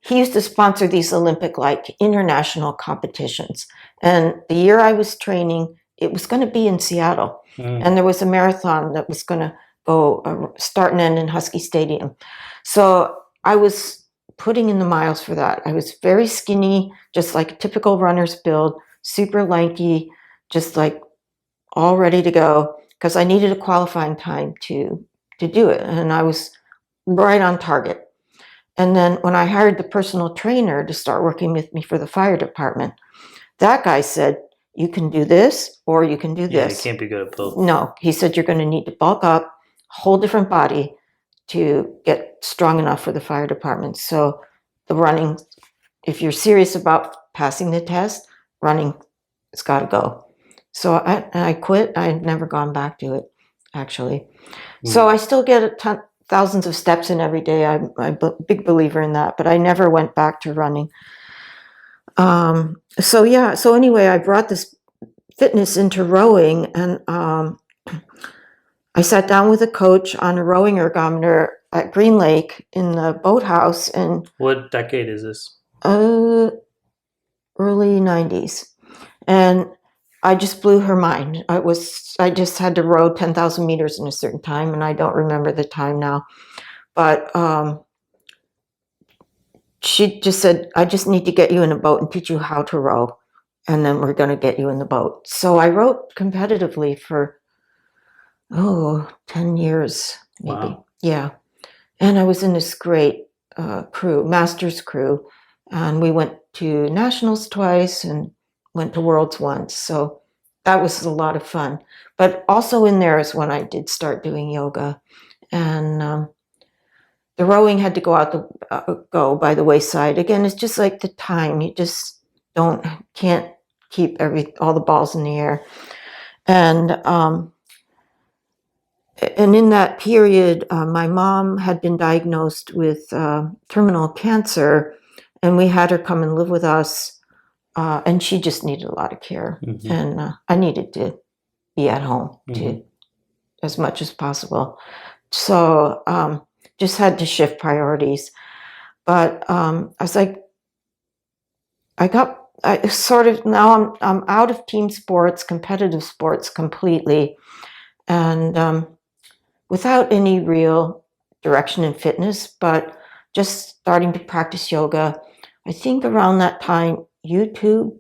he used to sponsor these Olympic-like international competitions. And the year I was training, it was going to be in Seattle. And there was a marathon that was going to go start and end in Husky Stadium. So I was putting in the miles for that. I was very skinny, just like a typical runner's build, super lanky, just like all ready to go because I needed a qualifying time to do it. And I was right on target. And then when I hired the personal trainer to start working with me for the fire department, that guy said, you can do this or you can do this. Yeah, you can't be good at both. No, he said you're going to need to bulk up, a whole different body to get strong enough for the fire department. So the running, if you're serious about passing the test, running, it's got to go. So I quit. I've never gone back to it, actually. So I still get thousands of steps in every day. I'm a big believer in that, but I never went back to running. So anyway, I brought this fitness into rowing, and I sat down with a coach on a rowing ergometer at Green Lake in the boathouse. And what decade is this? Early 90s. And I just blew her mind. I just had to row 10,000 meters in a certain time, and I don't remember the time now. But she just said, I just need to get you in a boat and teach you how to row, and then we're going to get you in the boat. So I rowed competitively for, 10 years, maybe. Wow. Yeah. And I was in this great crew, master's crew, and we went to nationals twice and went to worlds once. So that was a lot of fun. But also in there is when I did start doing yoga, and the rowing had to go by the wayside. Again, it's just like the time. You just can't keep all the balls in the air. And in that period, my mom had been diagnosed with terminal cancer, and we had her come and live with us. And she just needed a lot of care. Mm-hmm. And I needed to be at home as much as possible. So just had to shift priorities. But I was like, now I'm out of team sports, competitive sports completely. And without any real direction in fitness, but just starting to practice yoga. I think around that time, YouTube,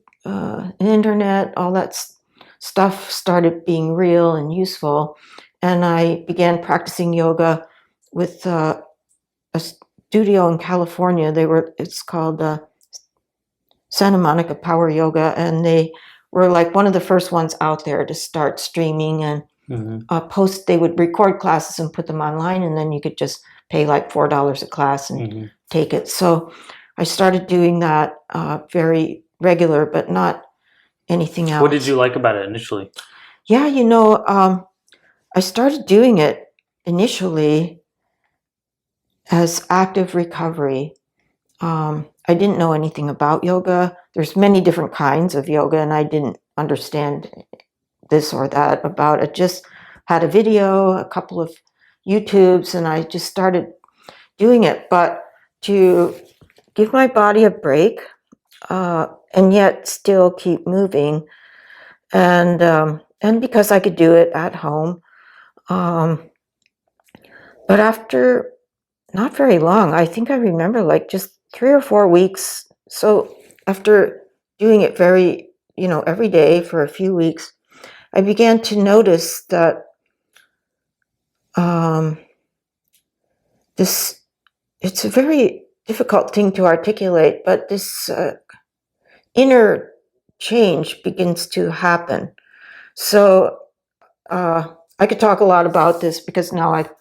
internet, all that stuff started being real and useful. And I began practicing yoga with a studio in California. It's called Santa Monica Power Yoga, and they were like one of the first ones out there to start streaming and they would record classes and put them online, and then you could just pay like $4 a class and take it. So I started doing that very regular, but not anything else. What did you like about it initially? Yeah, I started doing it initially as active recovery. I didn't know anything about yoga. There's many different kinds of yoga, and I didn't understand this or that about it. Just had a video, a couple of YouTubes, and I just started doing it. But to give my body a break and yet still keep moving, and because I could do it at home. But after not very long, I think I remember like just 3 or 4 weeks. So after doing it every day for a few weeks, I began to notice that it's a very difficult thing to articulate, but this inner change begins to happen. So I could talk a lot about this because now I've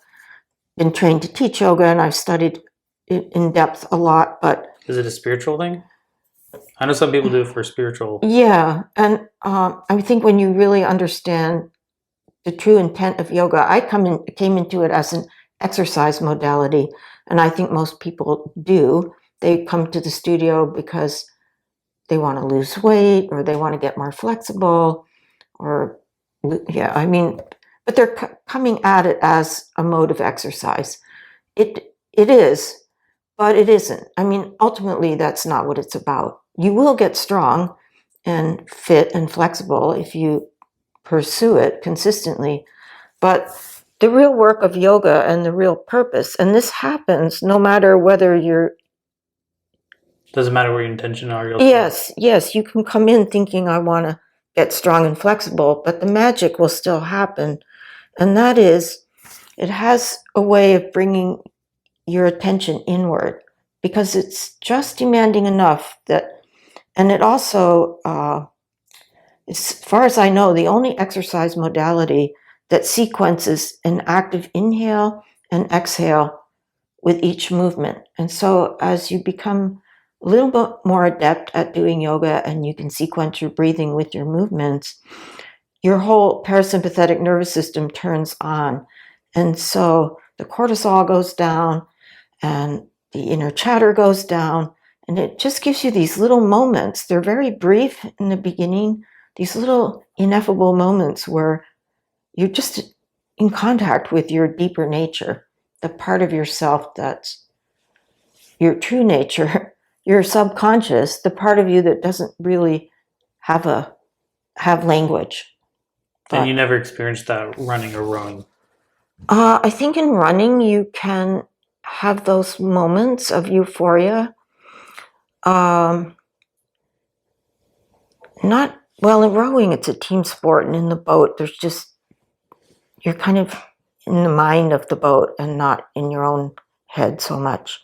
been trained to teach yoga and I've studied it in depth a lot. But is it a spiritual thing? I know some people do it for spiritual. Yeah, and I think when you really understand the true intent of yoga, I came into it as an exercise modality, and I think most people do. They come to the studio because they want to lose weight or they want to get more flexible, but they're coming at it as a mode of exercise. It is, but it isn't. I mean, ultimately, that's not what it's about. You will get strong and fit and flexible if you pursue it consistently. But the real work of yoga and the real purpose, and this happens no matter whether you're... Doesn't matter where your intention are. Yes, you can come in thinking I want to get strong and flexible, but the magic will still happen. And that is, it has a way of bringing your attention inward because it's just demanding enough that, and it also, as far as I know, the only exercise modality that sequences an active inhale and exhale with each movement. And so as you become a little bit more adept at doing yoga and you can sequence your breathing with your movements, your whole parasympathetic nervous system turns on. And so the cortisol goes down and the inner chatter goes down. And it just gives you these little moments. They're very brief in the beginning, these little ineffable moments where you're just in contact with your deeper nature, the part of yourself that's your true nature, your subconscious, the part of you that doesn't really have language. And you never experienced that running or rowing? I think in running you can have those moments of euphoria. Not well in rowing, it's a team sport, and in the boat, there's just you're kind of in the mind of the boat and not in your own head so much.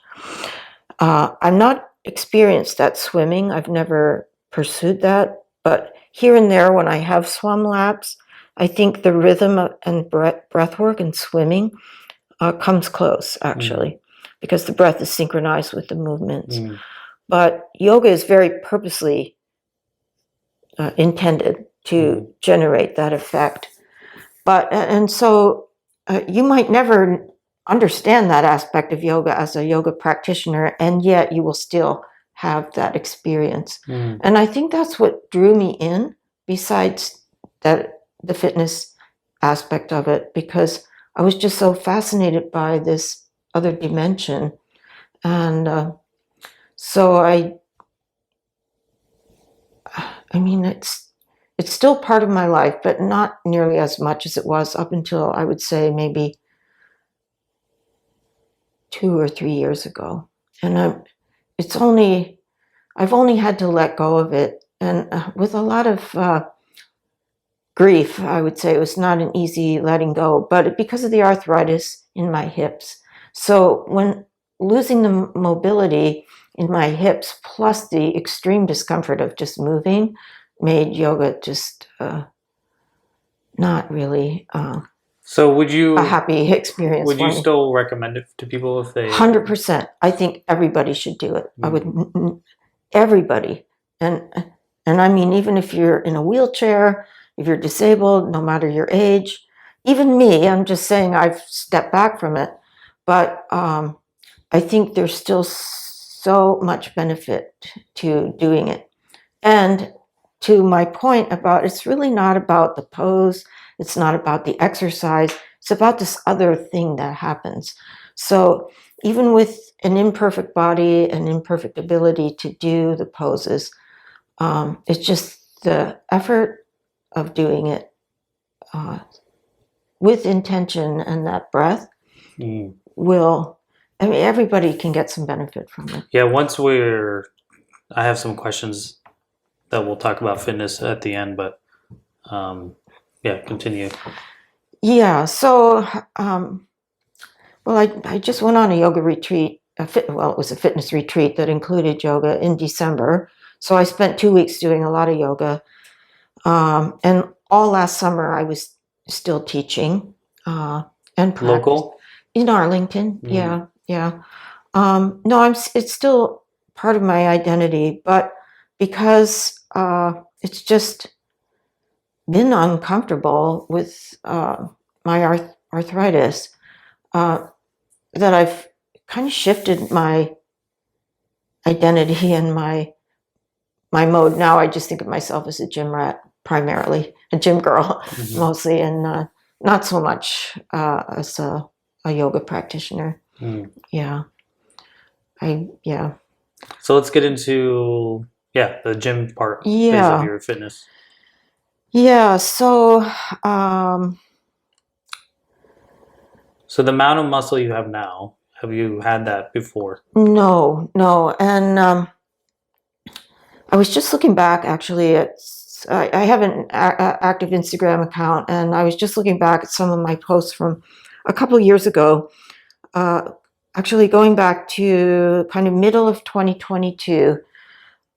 I'm not experienced at swimming. I've never pursued that, but here and there when I have swum laps, I think the rhythm and breath work and swimming comes close, actually, because the breath is synchronized with the movements. But yoga is very purposely intended to generate that effect. But and so you might never understand that aspect of yoga as a yoga practitioner, and yet you will still have that experience. And I think that's what drew me in, besides that the fitness aspect of it, because I was just so fascinated by this other dimension. And so I mean, it's still part of my life, but not nearly as much as it was up until, I would say, maybe 2 or 3 years ago. And I've only had to let go of it. And with a lot of grief, I would say. It was not an easy letting go, but because of the arthritis in my hips. So when losing the mobility in my hips, plus the extreme discomfort of just moving, made yoga just not really so would you a happy experience. Would you still recommend it to people if they 100%? I think everybody should do it. I would, everybody. And I mean, even if you're in a wheelchair, if you're disabled, no matter your age, even me, I'm just saying I've stepped back from it, but I think there's still so much benefit to doing it. And to my point about, it's really not about the pose, it's not about the exercise, it's about this other thing that happens. So even with an imperfect body, an imperfect ability to do the poses, it's just the effort of doing it with intention and that breath will, I mean, everybody can get some benefit from it. Yeah, I have some questions that we'll talk about fitness at the end, but yeah, continue. Yeah, so, well, I just went on a yoga retreat, it was a fitness retreat that included yoga in December. So I spent 2 weeks doing a lot of yoga. And all last summer I was still teaching and practice. Local? In Arlington, yeah. No, it's still part of my identity, but because it's just been uncomfortable with my arthritis, that I've kind of shifted my identity and my mode. Now I just think of myself as a gym rat, primarily a gym girl, mostly, and not so much as a yoga practitioner. Yeah. So let's get into the gym part phase of your fitness. Yeah. So so the amount of muscle you have now, have you had that before? No, and I was just looking back actually at I have an active Instagram account, and I was just looking back at some of my posts from a couple years ago, actually going back to kind of middle of 2022.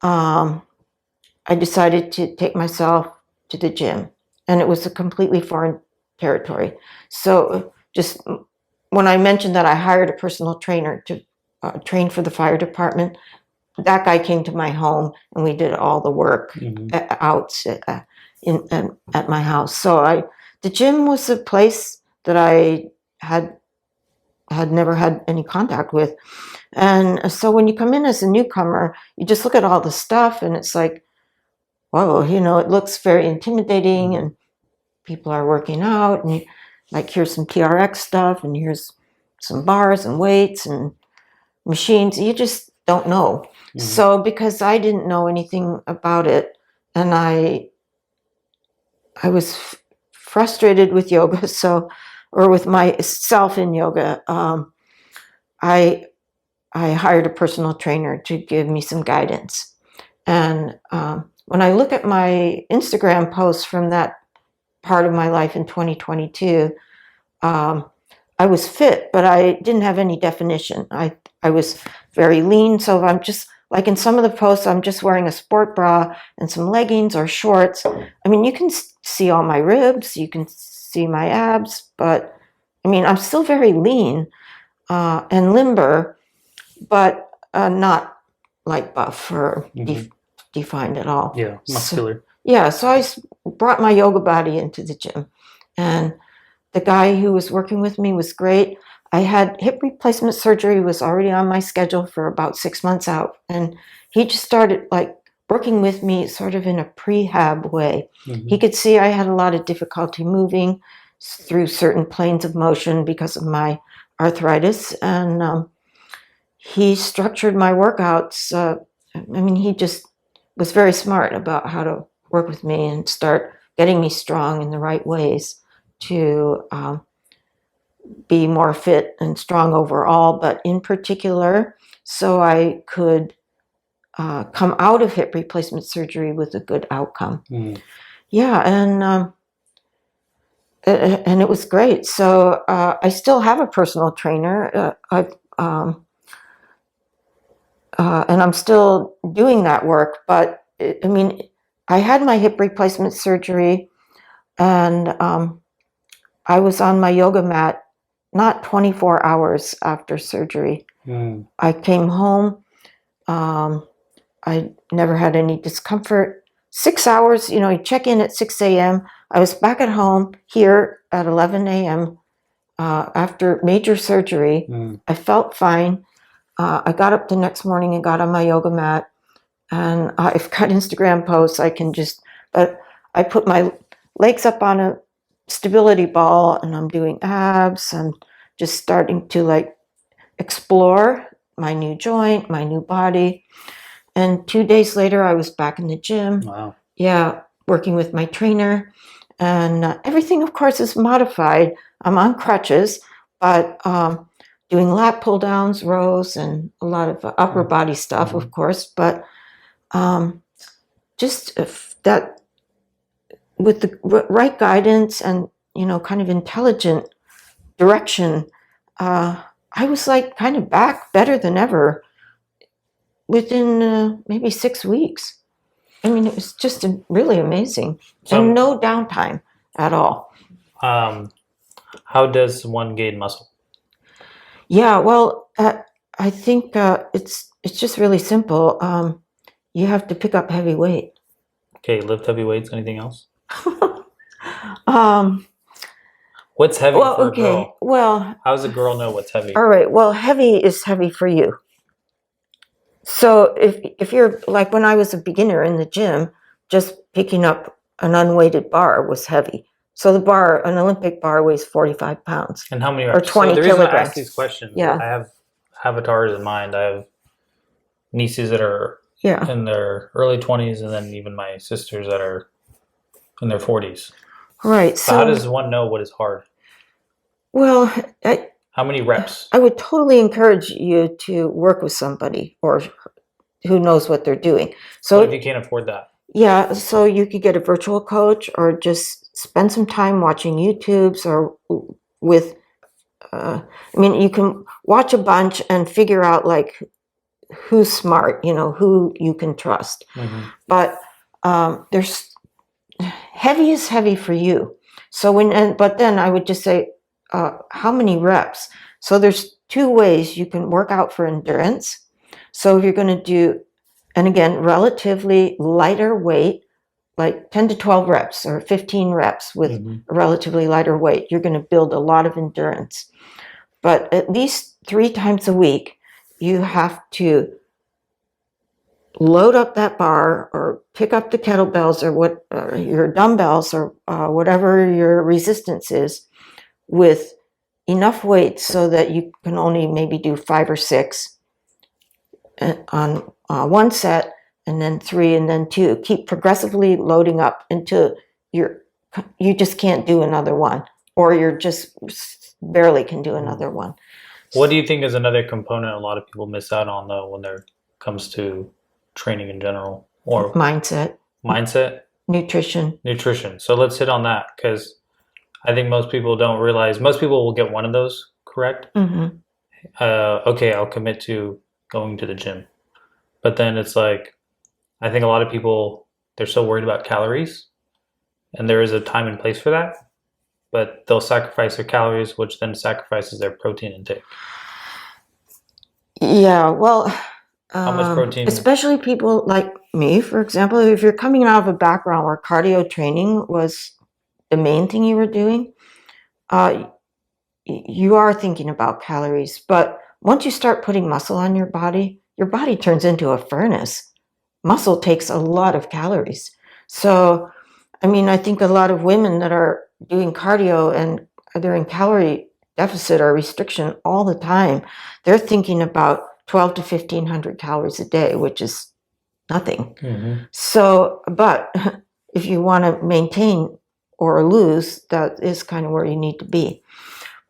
I decided to take myself to the gym, and it was a completely foreign territory. So just when I mentioned that I hired a personal trainer to train for the fire department, that guy came to my home and we did all the work out at my house. So the gym was a place that I had never had any contact with. And so when you come in as a newcomer, you just look at all the stuff and it's like, whoa, it looks very intimidating and people are working out and here's some TRX stuff and here's some bars and weights and machines. You just don't know. So because I didn't know anything about it, and I was frustrated with yoga, or with myself in yoga, I hired a personal trainer to give me some guidance. And when I look at my Instagram posts from that part of my life in 2022, I was fit, but I didn't have any definition. I was very lean, so I'm just, like in some of the posts, I'm just wearing a sport bra and some leggings or shorts. I mean, you can see all my ribs, you can see my abs, but I mean, I'm still very lean and limber, but not like buff or defined at all. Yeah, muscular. So I brought my yoga body into the gym, and the guy who was working with me was great. I had hip replacement surgery, was already on my schedule for about 6 months out. And he just started working with me sort of in a prehab way. He could see I had a lot of difficulty moving through certain planes of motion because of my arthritis. And he structured my workouts. He just was very smart about how to work with me and start getting me strong in the right ways to be more fit and strong overall, but in particular, so I could come out of hip replacement surgery with a good outcome. Yeah, and it was great. So I still have a personal trainer. And I'm still doing that work, but I had my hip replacement surgery, and I was on my yoga mat not 24 hours after surgery. I came home. I never had any discomfort. 6 hours, you check in at 6 a.m. I was back at home here at 11 a.m. After major surgery. I felt fine. I got up the next morning and got on my yoga mat. And I've got Instagram posts. But I put my legs up on a stability ball and I'm doing abs and just starting to explore my new joint, my new body. And 2 days later, I was back in the gym. Wow. Yeah, working with my trainer. And everything, of course, is modified. I'm on crutches, but doing lat pull downs, rows, and a lot of upper body stuff, of course. But just that with the right guidance and, kind of intelligent direction, I was kind of back better than ever within maybe 6 weeks. It was just really amazing. And no downtime at all. How does one gain muscle? Yeah, well, I think it's just really simple. You have to pick up heavy weight. Okay, lift heavy weights. Anything else? What's heavy for a girl? Well, how does a girl know what's heavy? All right. Well, heavy is heavy for you. So if you're when I was a beginner in the gym, just picking up an unweighted bar was heavy. So an Olympic bar weighs 45 pounds. And how many reps? Or 20 kilograms. The reason I ask these questions, I have avatars in mind. I have nieces that are in their early 20s, and then even my sisters that are in their 40s. Right. So how does one know what is hard? Well, how many reps? I would totally encourage you to work with somebody or who knows what they're doing. So what if you can't afford that? Yeah, so you could get a virtual coach or just spend some time watching YouTubes or with, I mean, you can watch a bunch and figure out like who's smart, who you can trust. Mm-hmm. But there's heavy is heavy for you. So but then I would just say, how many reps? So there's two ways you can work out for endurance. So if you're going to do, and again, relatively lighter weight, like 10 to 12 reps or 15 reps with a relatively lighter weight, you're going to build a lot of endurance. But at least 3 times a week, you have to load up that bar or pick up the kettlebells or your dumbbells or whatever your resistance is with enough weight so that you can only maybe do 5 or 6 on one set, and then 3 and then 2. Keep progressively loading up until you just can't do another one, or you're just barely can do another one. What do you think is another component a lot of people miss out on though when it comes to training in general? Or mindset, nutrition. So let's hit on that, because I think most people don't realize, most people will get one of those correct. Mm-hmm. Okay, I'll commit to going to the gym. But then it's like, I think a lot of people, they're so worried about calories, and there is a time and place for that, but they'll sacrifice their calories, which then sacrifices their protein intake. Yeah, well, how much protein? Especially people like me, for example, if you're coming out of a background where cardio training was the main thing you were doing, you are thinking about calories. But once you start putting muscle on your body turns into a furnace. Muscle takes a lot of calories. So, I mean, I think a lot of women that are doing cardio and they're in calorie deficit or restriction all the time, they're thinking about 12 to 1,500 calories a day, which is nothing. Mm-hmm. So, but if you want to maintain or lose, that is kind of where you need to be.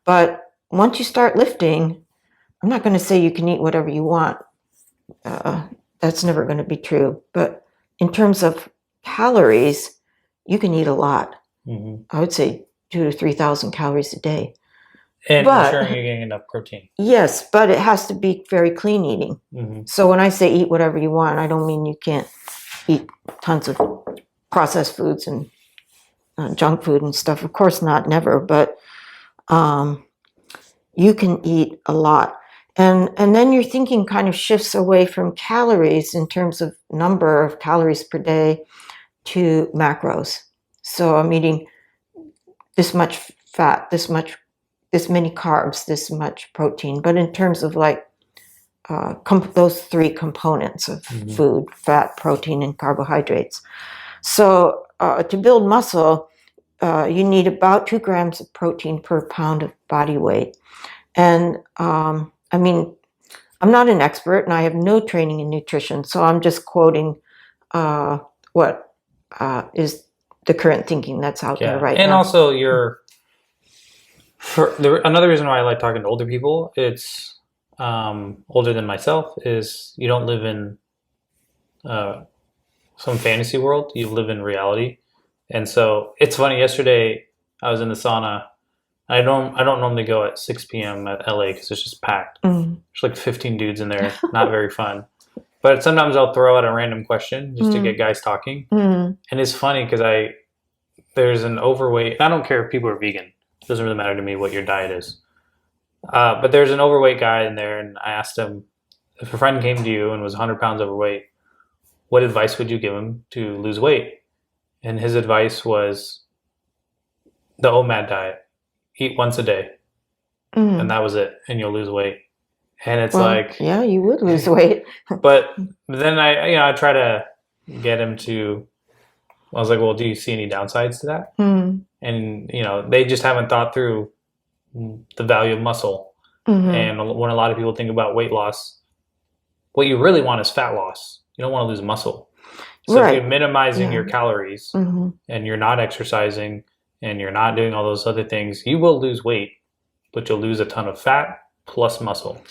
But once you start lifting, I'm not going to say you can eat whatever you want. That's never going to be true. But in terms of calories, you can eat a lot. Mm-hmm. I would say 2,000 to 3,000 calories a day. And ensuring you're getting enough protein. Yes, but it has to be very clean eating. Mm-hmm. So when I say eat whatever you want, I don't mean you can't eat tons of processed foods and junk food and stuff. Of course not, never. But you can eat a lot. And then your thinking kind of shifts away from calories in terms of number of calories per day to macros. So I'm eating this much fat, this many carbs, this much protein. But in terms of like those 3 components of food, fat, protein, and carbohydrates. So to build muscle, you need about 2 grams of protein per pound of body weight. And I mean, I'm not an expert and I have no training in nutrition, so I'm just quoting what is the current thinking that's out there right now. And also another reason why I like talking to older people, it's older than myself, is you don't live in some fantasy world, you live in reality. And so it's funny, yesterday I was in the sauna. I don't normally go at 6 p.m. at LA because it's just packed. There's like 15 dudes in there, not very fun. But sometimes I'll throw out a random question just to get guys talking. And it's funny because there's an overweight, I don't care if people are vegan. It doesn't really matter to me what your diet is. But there's an overweight guy in there, and I asked him, if a friend came to you and was 100 pounds overweight, what advice would you give him to lose weight? And his advice was the OMAD diet. Eat once a day, and that was it, and you'll lose weight. And it's yeah, you would lose weight. But then I try to get him to. I was like, well, do you see any downsides to that? And they just haven't thought through the value of muscle. And when a lot of people think about weight loss, what you really want is fat loss. You don't want to lose muscle. So if you're minimizing your calories and you're not exercising and you're not doing all those other things, you will lose weight, but you'll lose a ton of fat plus muscle.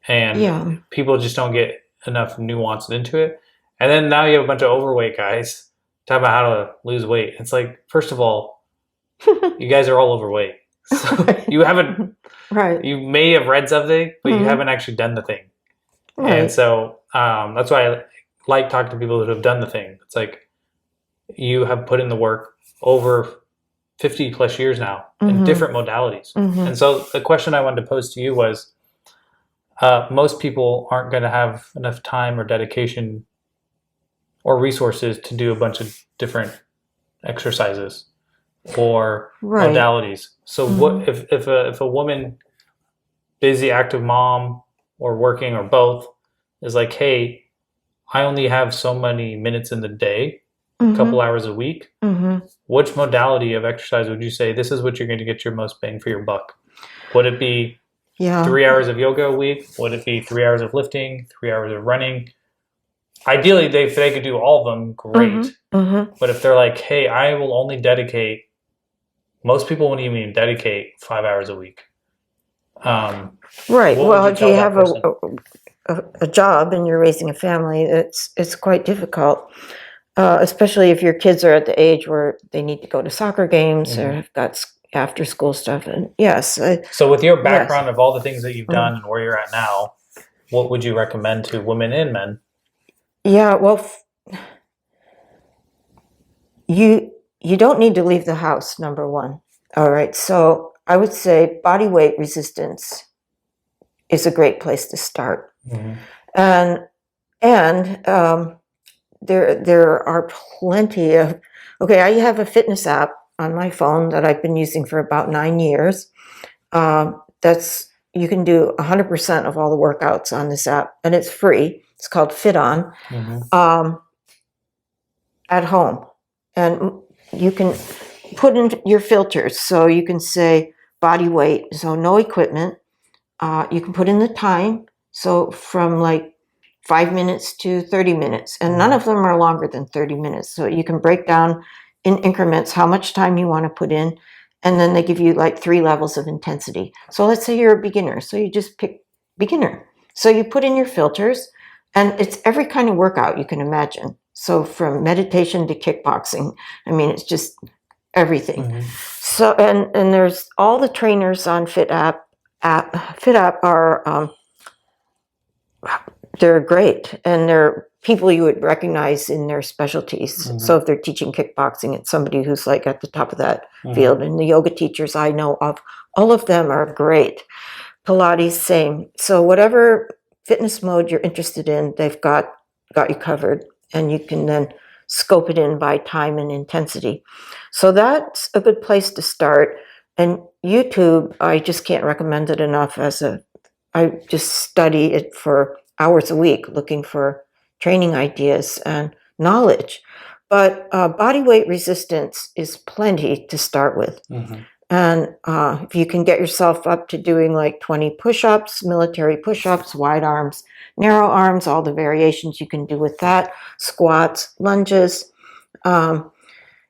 And people just don't get enough nuance into it. And then now you have a bunch of overweight guys talking about how to lose weight. It's like, first of all, you guys are all overweight. So you haven't, right. You may have read something, but you haven't actually done the thing. Right. And so that's why I like talking to people that have done the thing. It's like, you have put in the work over 50 plus years now in different modalities. And so the question I wanted to pose to you was, most people aren't going to have enough time or dedication or resources to do a bunch of different exercises or modalities. So what if a woman, busy, active mom, or working, or both, is like, hey, I only have so many minutes in the day, a couple hours a week. Which modality of exercise would you say, this is what you're going to get your most bang for your buck? Would it be 3 hours of yoga a week? Would it be 3 hours of lifting, 3 hours of running? Ideally, if they could do all of them, great. But if they're like, hey, I will only dedicate, most people won't even dedicate 5 hours a week. Right. Well, if you have a job and you're raising a family, it's quite difficult, especially if your kids are at the age where they need to go to soccer games or have got after school stuff. And yes. So with your background of all the things that you've done and where you're at now, what would you recommend to women and men? Yeah, well, you don't need to leave the house, number one. All right. So I would say body weight resistance is a great place to start. And there are plenty of, I have a fitness app on my phone that I've been using for about 9 years. You can do 100% of all the workouts on this app, and it's free. It's called Fit On, at home. And you can put in your filters. So you can say body weight, so no equipment. You can put in the time. So from like 5 minutes to 30 minutes. And none of them are longer than 30 minutes. So you can break down in increments how much time you want to put in. And then they give you like 3 levels of intensity. So let's say you're a beginner. So you just pick beginner. So you put in your filters, and it's every kind of workout you can imagine. So from meditation to kickboxing, I mean, it's just everything. So, and there's all the trainers on Fit App are, they're great. And they're people you would recognize in their specialties. So if they're teaching kickboxing, it's somebody who's like at the top of that field. And the yoga teachers I know of, all of them are great. Pilates, same. So whatever fitness mode you're interested in, they've got you covered. And you can then scope it in by time and intensity. So that's a good place to start. And YouTube, I just can't recommend it enough I just study it for hours a week looking for training ideas and knowledge. But body weight resistance is plenty to start with. And if you can get yourself up to doing like 20 push-ups, military push-ups, wide arms, narrow arms, all the variations you can do with that, squats, lunges. And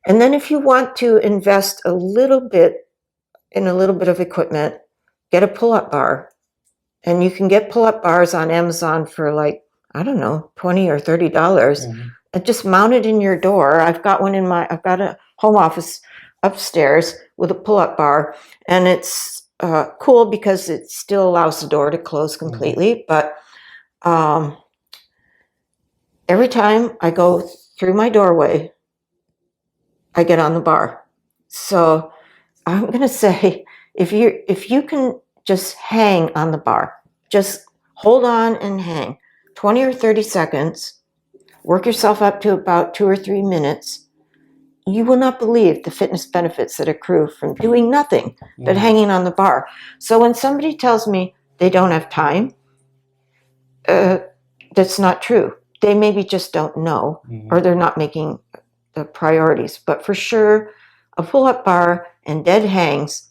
then if you want to invest a little bit in a little bit of equipment, get a pull-up bar. And you can get pull-up bars on Amazon for like, I don't know, $20 or $30. And just mount it in your door. I've got a home office upstairs with a pull-up bar, and it's cool because it still allows the door to close completely. But every time I go through my doorway, I get on the bar. So I'm going to say, if you can just hang on the bar, just hold on and hang 20 or 30 seconds, work yourself up to about 2 or 3 minutes, you will not believe the fitness benefits that accrue from doing nothing but hanging on the bar. So when somebody tells me they don't have time, that's not true. They maybe just don't know, or they're not making the priorities. But for sure, a pull-up bar and dead hangs,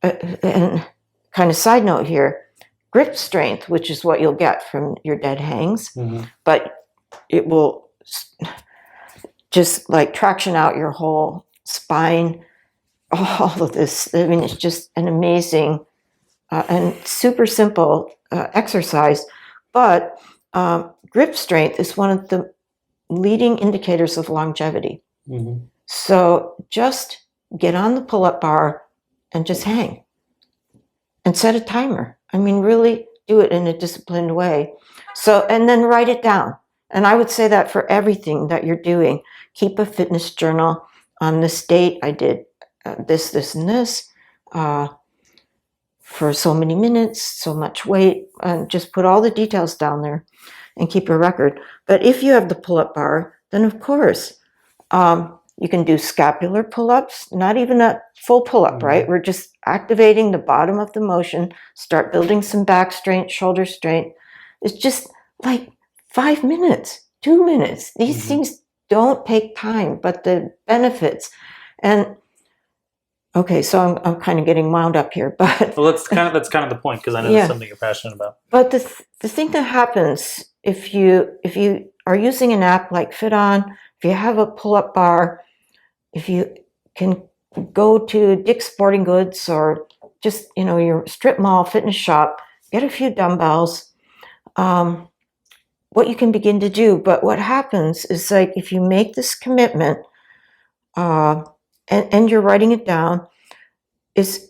and kind of side note here, grip strength, which is what you'll get from your dead hangs, but it will just like traction out your whole spine, all of this. I mean, it's just an amazing and super simple exercise. But grip strength is one of the leading indicators of longevity. Mm-hmm. So just get on the pull-up bar and just hang and set a timer. I mean, really do it in a disciplined way. So, and then write it down. And I would say that for everything that you're doing. Keep a fitness journal. On this date, I did this, this, and this for so many minutes, so much weight, and just put all the details down there and keep a record. But if you have the pull-up bar, then of course, you can do scapular pull-ups, not even a full pull-up, right? We're just activating the bottom of the motion, start building some back strength, shoulder strength. It's just like 5 minutes, 2 minutes. These things don't take time, but the benefits. And okay, so I'm kind of getting wound up here, but well, that's kind of the point, because I know that's something you're passionate about. But the thing that happens if you are using an app like FitOn, if you have a pull-up bar, if you can go to Dick's Sporting Goods or just your strip mall fitness shop, get a few dumbbells. What you can begin to do, but what happens is, like, if you make this commitment and you're writing it down, it's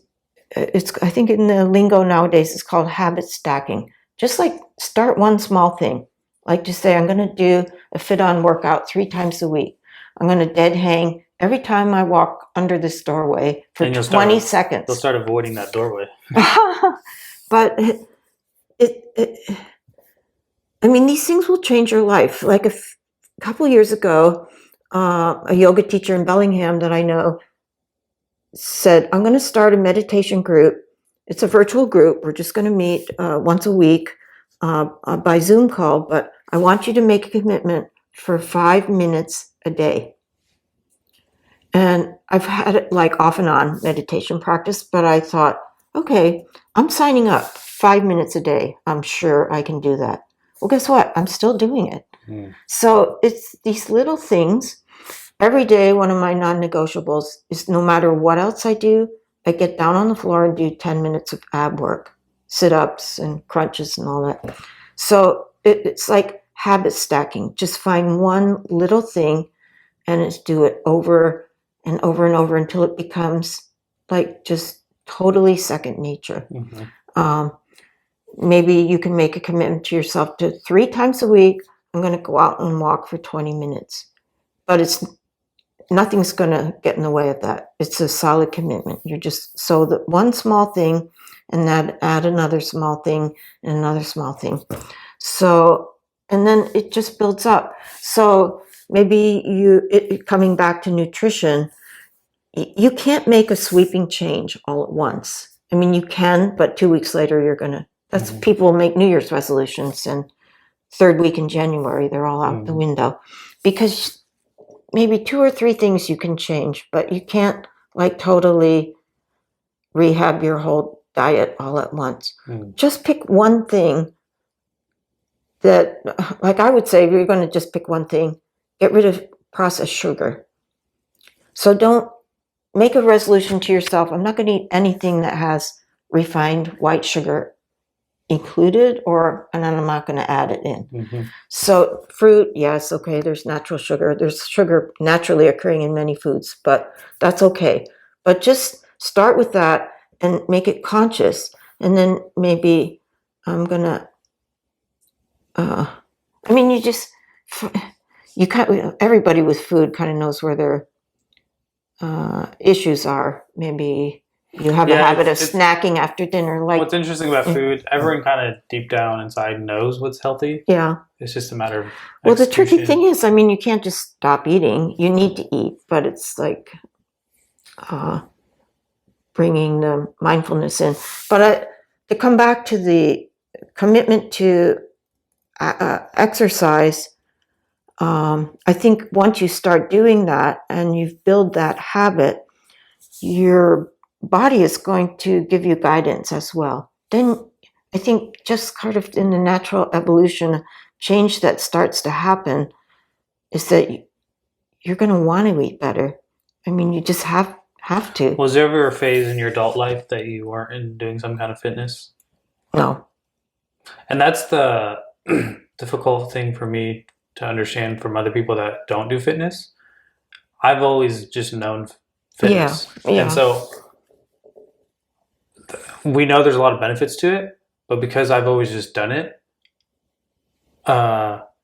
I think in the lingo nowadays it's called habit stacking. Just like start one small thing, like just say I'm going to do a FitOn workout 3 times a week. I'm going to dead hang every time I walk under this doorway for 20 seconds. They'll start avoiding that doorway. But I mean, these things will change your life. Like a couple years ago, a yoga teacher in Bellingham that I know said, I'm going to start a meditation group. It's a virtual group. We're just going to meet once a week by Zoom call, but I want you to make a commitment for 5 minutes a day. And I've had it like off and on meditation practice, but I thought, okay, I'm signing up 5 minutes a day. I'm sure I can do that. Well, guess what? I'm still doing it. So it's these little things. Every day, one of my non-negotiables is no matter what else I do, I get down on the floor and do 10 minutes of ab work, sit-ups and crunches and all that. So it's like habit stacking. Just find one little thing and just do it over and over and over until it becomes like just totally second nature. Maybe you can make a commitment to yourself to 3 times a week, I'm going to go out and walk for 20 minutes. But nothing's going to get in the way of that. It's a solid commitment. You're just, so that one small thing and then add another small thing and another small thing. So, and then it just builds up. So maybe coming back to nutrition, you can't make a sweeping change all at once. I mean, you can, but 2 weeks later, that's people make New Year's resolutions, and 3rd week in January, they're all out the window, because maybe 2 or 3 things you can change, but you can't like totally rehab your whole diet all at once. Just pick one thing that, like I would say, if you're going to just pick one thing, get rid of processed sugar. So don't make a resolution to yourself, I'm not going to eat anything that has refined white sugar included, and then I'm not going to add it in. So fruit, yes, okay, there's natural sugar. There's sugar naturally occurring in many foods, but that's okay. But just start with that and make it conscious. And then maybe I'm going to, I mean, everybody with food kind of knows where their issues are. Maybe you have a habit of snacking after dinner. Like, what's interesting about food, everyone kind of deep down inside knows what's healthy. Yeah. It's just a matter of execution. Well, the tricky thing is, I mean, you can't just stop eating. You need to eat, but it's like bringing the mindfulness in. But to come back to the commitment to exercise, I think once you start doing that and you've built that habit, your body is going to give you guidance as well. Then I think just kind of in the natural evolution change that starts to happen is that you're going to want to eat better. I mean, you just have to. Was there ever a phase in your adult life that you weren't doing some kind of fitness? No. And that's the difficult thing for me to understand from other people that don't do fitness. I've always just known fitness. Yeah. And so we know there's a lot of benefits to it, but because I've always just done it,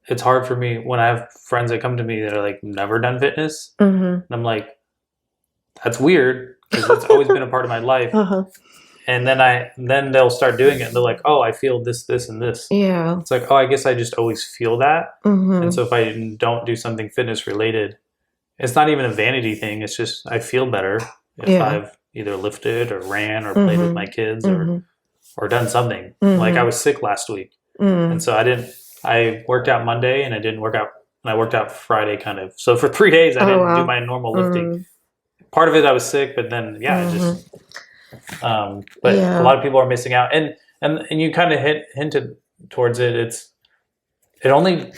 it's hard for me when I have friends that come to me that are like never done fitness. And I'm like, that's weird because it's always been a part of my life. And then they'll start doing it and they're like, oh, I feel this, this, and this. Yeah. It's like, oh, I guess I just always feel that. And so if I don't do something fitness related, it's not even a vanity thing. It's just I feel better if I've either lifted or ran or played with my kids or done something. Like I was sick last week. And so I worked out Monday and I didn't work out. And I worked out Friday kind of. So for 3 days, I didn't do my normal lifting. Part of it I was sick, but then, I just... but a lot of people are missing out, and you kind of hinted towards it. It only,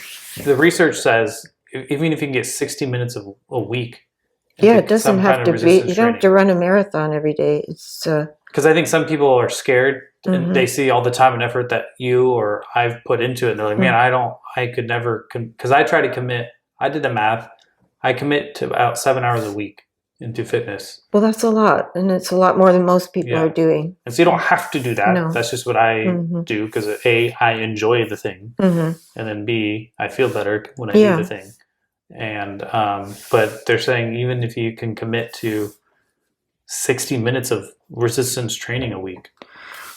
the research says even if you can get 60 minutes a week. It doesn't have to be. You don't have to run a marathon every day. It's because I think some people are scared and they see all the time and effort that you or I've put into it, and they're like, man, I could never, because I try to commit. I did the math. I commit to about 7 hours a week into fitness. Well, that's a lot, and it's a lot more than most people are doing. And so you don't have to do that. No. That's just what I do because A, I enjoy the thing, and then B, I feel better when I do the thing. And but they're saying even if you can commit to 60 minutes of resistance training a week.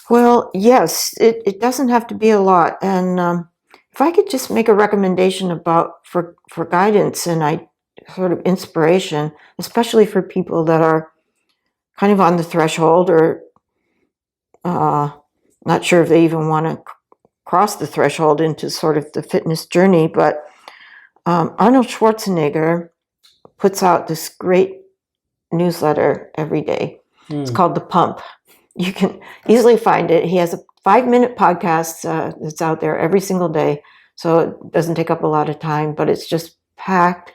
Well, yes, it doesn't have to be a lot. And if I could just make a recommendation for guidance and sort of inspiration, especially for people that are kind of on the threshold or not sure if they even want to cross the threshold into sort of the fitness journey, but Arnold Schwarzenegger puts out this great newsletter every day. It's called The Pump. You can easily find it. He has a 5-minute podcast that's out there every single day, so it doesn't take up a lot of time, but it's just packed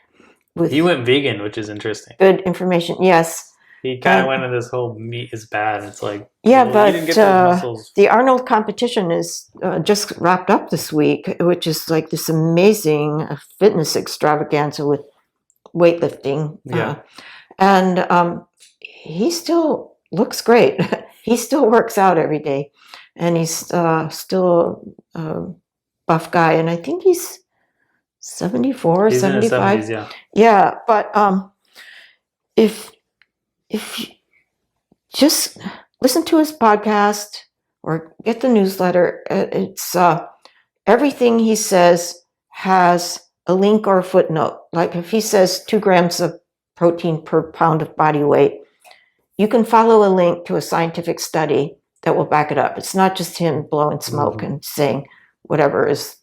with... He went vegan, which is interesting. Good information, yes. He kind of went into this whole meat is bad. It's like, yeah, but the Arnold competition is just wrapped up this week, which is like this amazing fitness extravaganza with weightlifting. Yeah. And he still looks great. He still works out every day, and he's still a buff guy. And I think he's 74, he's 75. In his 70s, yeah, but if you just listen to his podcast or get the newsletter, it's everything he says has a link or a footnote. Like if he says 2 grams of protein per pound of body weight, you can follow a link to a scientific study that will back it up. It's not just him blowing smoke and saying whatever is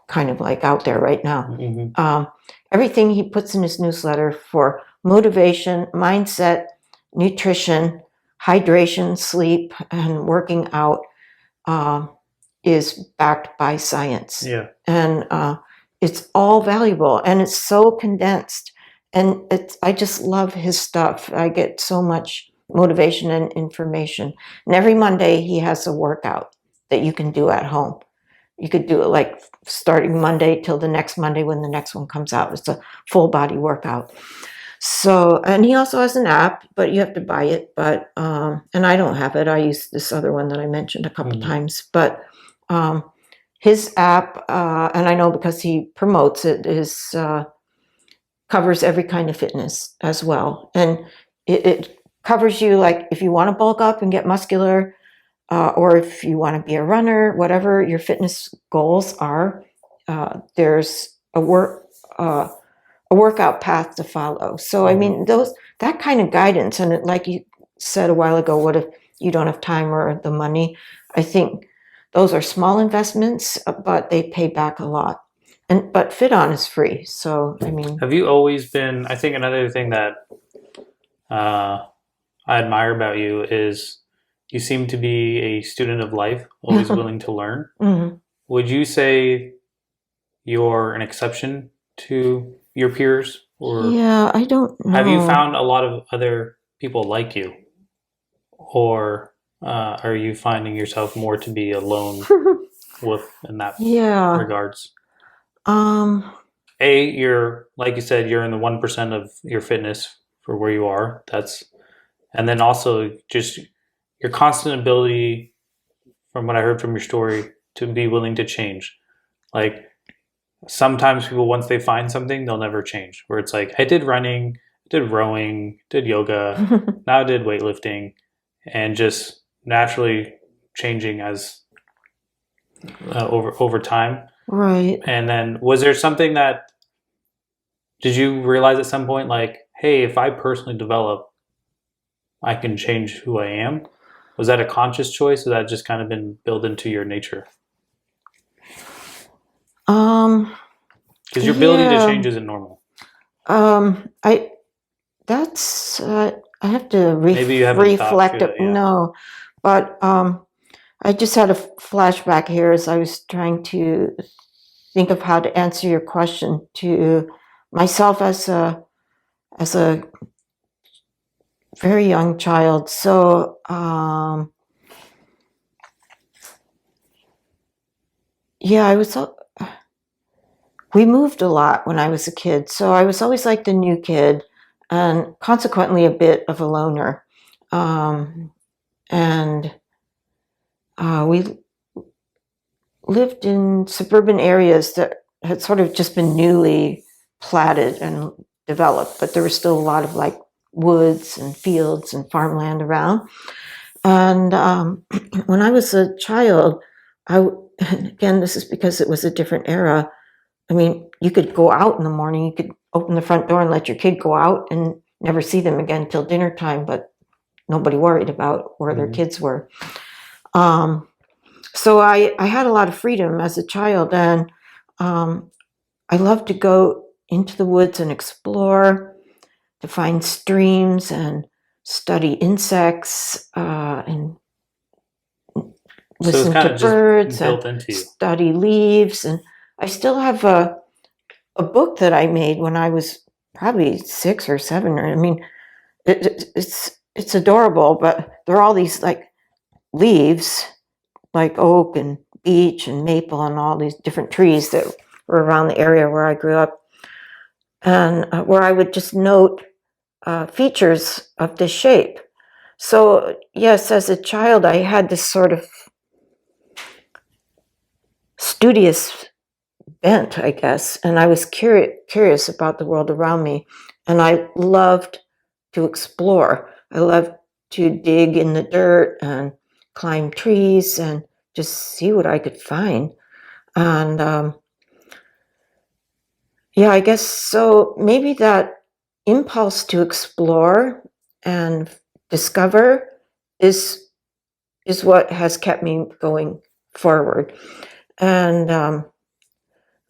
kind of like out there right now. Everything he puts in his newsletter for motivation, mindset, nutrition, hydration, sleep, and working out is backed by science. Yeah. And it's all valuable, and it's so condensed. And I just love his stuff. I get so much motivation and information. And every Monday he has a workout that you can do at home. You could do it like starting Monday till the next Monday when the next one comes out. It's a full body workout. So, and he also has an app, but you have to buy it. But and I don't have it. I use this other one that I mentioned a couple times. But his app, and I know because he promotes it, is covers every kind of fitness as well. And it covers you, like if you want to bulk up and get muscular, or if you want to be a runner, whatever your fitness goals are, there's a workout path to follow. So I mean, that kind of guidance, and like you said a while ago, what if you don't have time or the money? I think those are small investments, but they pay back a lot. But Fit-On is free, so I mean. Have you always been? I think another thing that I admire about you is you seem to be a student of life, always willing to learn. Would you say you're an exception to your peers, or yeah, I don't know. Have you found a lot of other people like you, or are you finding yourself more to be alone with in that regards? You're like you said, you're in the 1% of your fitness for where you are. And then also just your constant ability, from what I heard from your story, to be willing to change. Like sometimes people, once they find something, they'll never change. Where it's like, I did running, did rowing, did yoga, now I did weightlifting, and just naturally changing as over time. Right. And then, was there something that did you realize at some point, like, hey, if I personally develop, I can change who I am? Was that a conscious choice, or that just kind of been built into your nature? Because your ability to change isn't normal. I that's I have to Maybe you haven't thought reflect through it. that. Yeah. No, but I just had a flashback here as I was trying to think of how to answer your question to myself as a very young child. So yeah, we moved a lot when I was a kid, so I was always like the new kid, and consequently a bit of a loner. And we lived in suburban areas that had sort of just been newly platted and developed, but there was still a lot of like woods and fields and farmland around. And when I was a child, again, this is because it was a different era. I mean, you could go out in the morning, you could open the front door and let your kid go out and never see them again till dinner time, but nobody worried about where their kids were. So I had a lot of freedom as a child, and I loved to go into the woods and explore, to find streams and study insects and listen to birds and study leaves. And I still have a book that I made when I was probably 6 or 7. I mean, it's adorable, but there are all these like leaves, like oak and beech and maple and all these different trees that were around the area where I grew up, and where I would just note features of the shape. So yes, as a child, I had this sort of studious bent, I guess, and I was curious about the world around me, and I loved to explore. I loved to dig in the dirt and climb trees and just see what I could find. And yeah, I guess so. Maybe that impulse to explore and discover is what has kept me going forward. And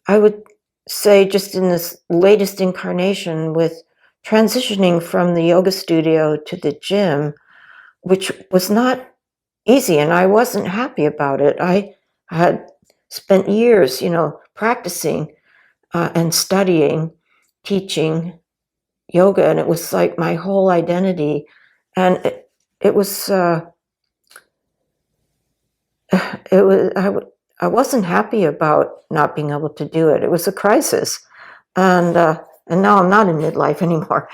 I would say, just in this latest incarnation, with transitioning from the yoga studio to the gym, which was not easy, and I wasn't happy about it. I had spent years, practicing and studying, teaching yoga, and it was like my whole identity. And it was I wasn't happy about not being able to do it. It was a crisis, and now I'm not in midlife anymore.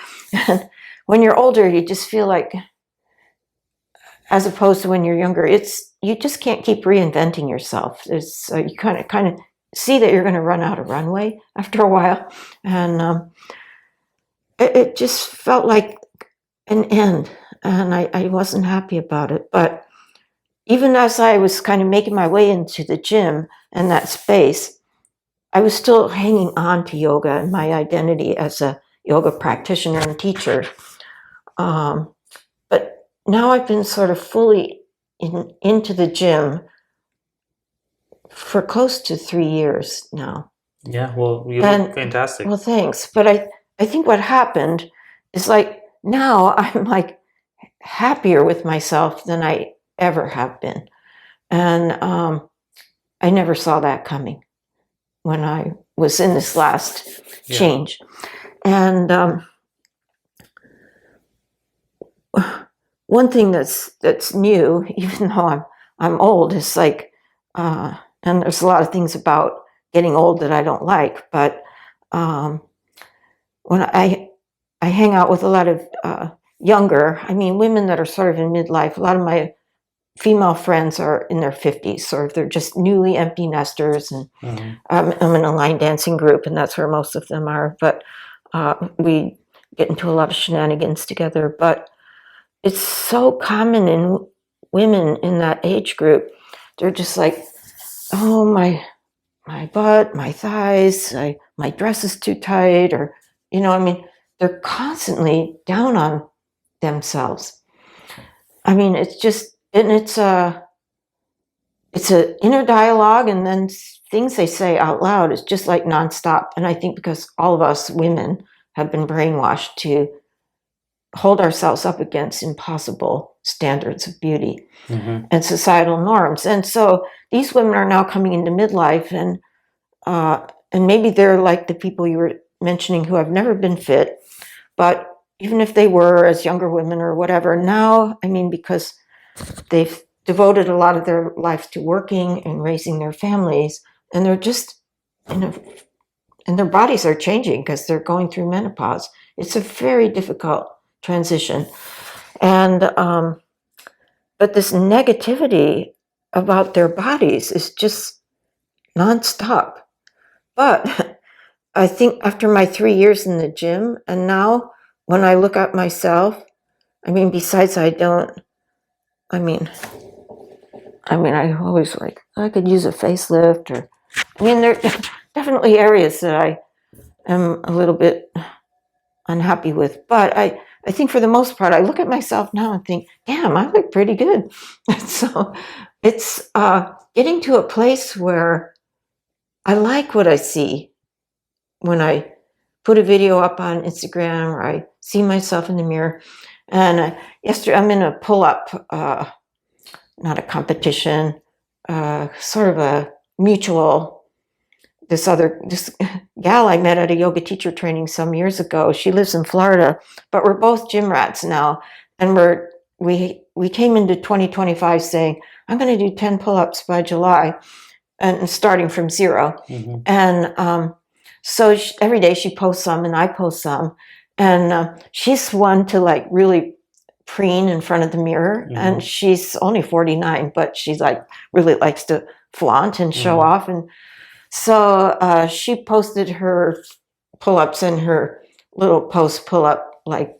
And when you're older, you just feel like, as opposed to when you're younger, you just can't keep reinventing yourself. It's you kind of see that you're going to run out of runway after a while, and it just felt like an end, and I wasn't happy about it. But even as I was kind of making my way into the gym and that space, I was still hanging on to yoga and my identity as a yoga practitioner and teacher. But now I've been sort of fully into the gym for close to 3 years now. Yeah, well, you look fantastic. Well, thanks. But I think what happened is, like, now I'm like happier with myself than I ever have been. And I never saw that coming when I was in this last change. And one thing that's new, even though I'm old, is like, and there's a lot of things about getting old that I don't like. But when I hang out with a lot of younger, I mean, women that are sort of in midlife. A lot of my female friends are in their 50s, or they're just newly empty nesters. And I'm in a line dancing group, and that's where most of them are. But we get into a lot of shenanigans together. But it's so common in women in that age group. They're just like, oh, my butt, my thighs, my dress is too tight, or, I mean, they're constantly down on themselves. I mean, it's just, and it's a inner dialogue, and then things they say out loud is just like nonstop. And I think because all of us women have been brainwashed to hold ourselves up against impossible standards of beauty and societal norms. And so these women are now coming into midlife, and maybe they're like the people you were mentioning who have never been fit, but even if they were as younger women or whatever, now, I mean, because they've devoted a lot of their lives to working and raising their families, and they're just, and their bodies are changing because they're going through menopause. It's a very difficult transition. And, but this negativity about their bodies is just nonstop. But I think after my 3 years in the gym, and now when I look at myself, I mean, besides I always like, I could use a facelift, or, I mean, there are definitely areas that I am a little bit unhappy with. But I think for the most part, I look at myself now and think, damn, I look pretty good. So it's getting to a place where I like what I see when I put a video up on Instagram, or I see myself in the mirror. And yesterday, I'm in a pull-up, not a competition, sort of a mutual. This gal I met at a yoga teacher training some years ago, she lives in Florida, but we're both gym rats now. And we came into 2025 saying, I'm going to do 10 pull-ups by July, and starting from 0. And so every day she posts some and I post some. And she's one to like really preen in front of the mirror. And she's only 49, but she's like really likes to flaunt and show off. And so she posted her pull-ups and her little post pull-up like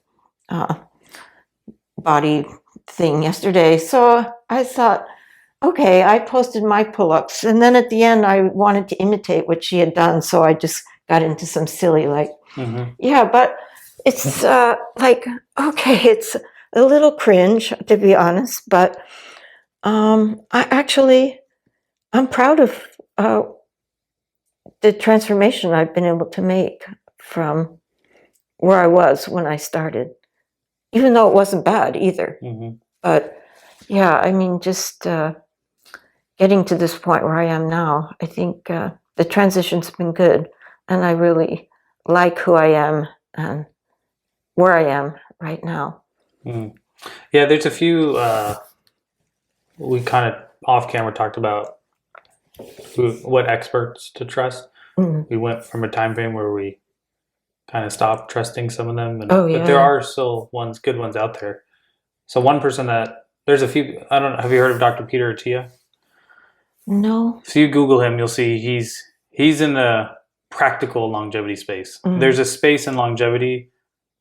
body thing yesterday. So I thought, okay, I posted my pull-ups, and then at the end I wanted to imitate what she had done, so I just got into some silly like, yeah, but it's like, okay, it's a little cringe, to be honest, but I'm proud of the transformation I've been able to make from where I was when I started, even though it wasn't bad either. But yeah, I mean, just getting to this point where I am now, I think the transition's been good, and I really like who I am and where I am right now. Yeah, there's a few, we kind of off camera talked about what experts to trust. We went from a time frame where we kind of stopped trusting some of them. But there are still good ones out there. So one person there's a few, I don't know, have you heard of Dr. Peter Attia? No. If you Google him, you'll see he's in the practical longevity space. There's a space in longevity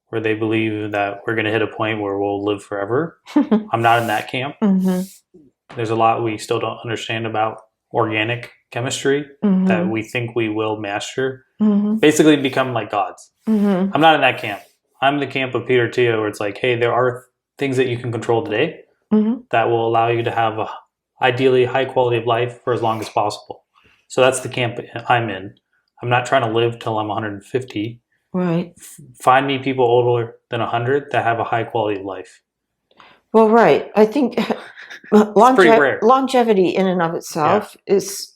where they believe that we're going to hit a point where we'll live forever. I'm not in that camp. There's a lot we still don't understand about organic chemistry that we think we will master. Basically become like gods. I'm not in that camp. I'm the camp of Peter Attia, where it's like, hey, there are things that you can control today that will allow you to have a ideally high quality of life for as long as possible. So that's the camp I'm in. I'm not trying to live till I'm 150. Right. Find me people older than 100 that have a high quality of life. Well, right. I think longevity in and of itself it's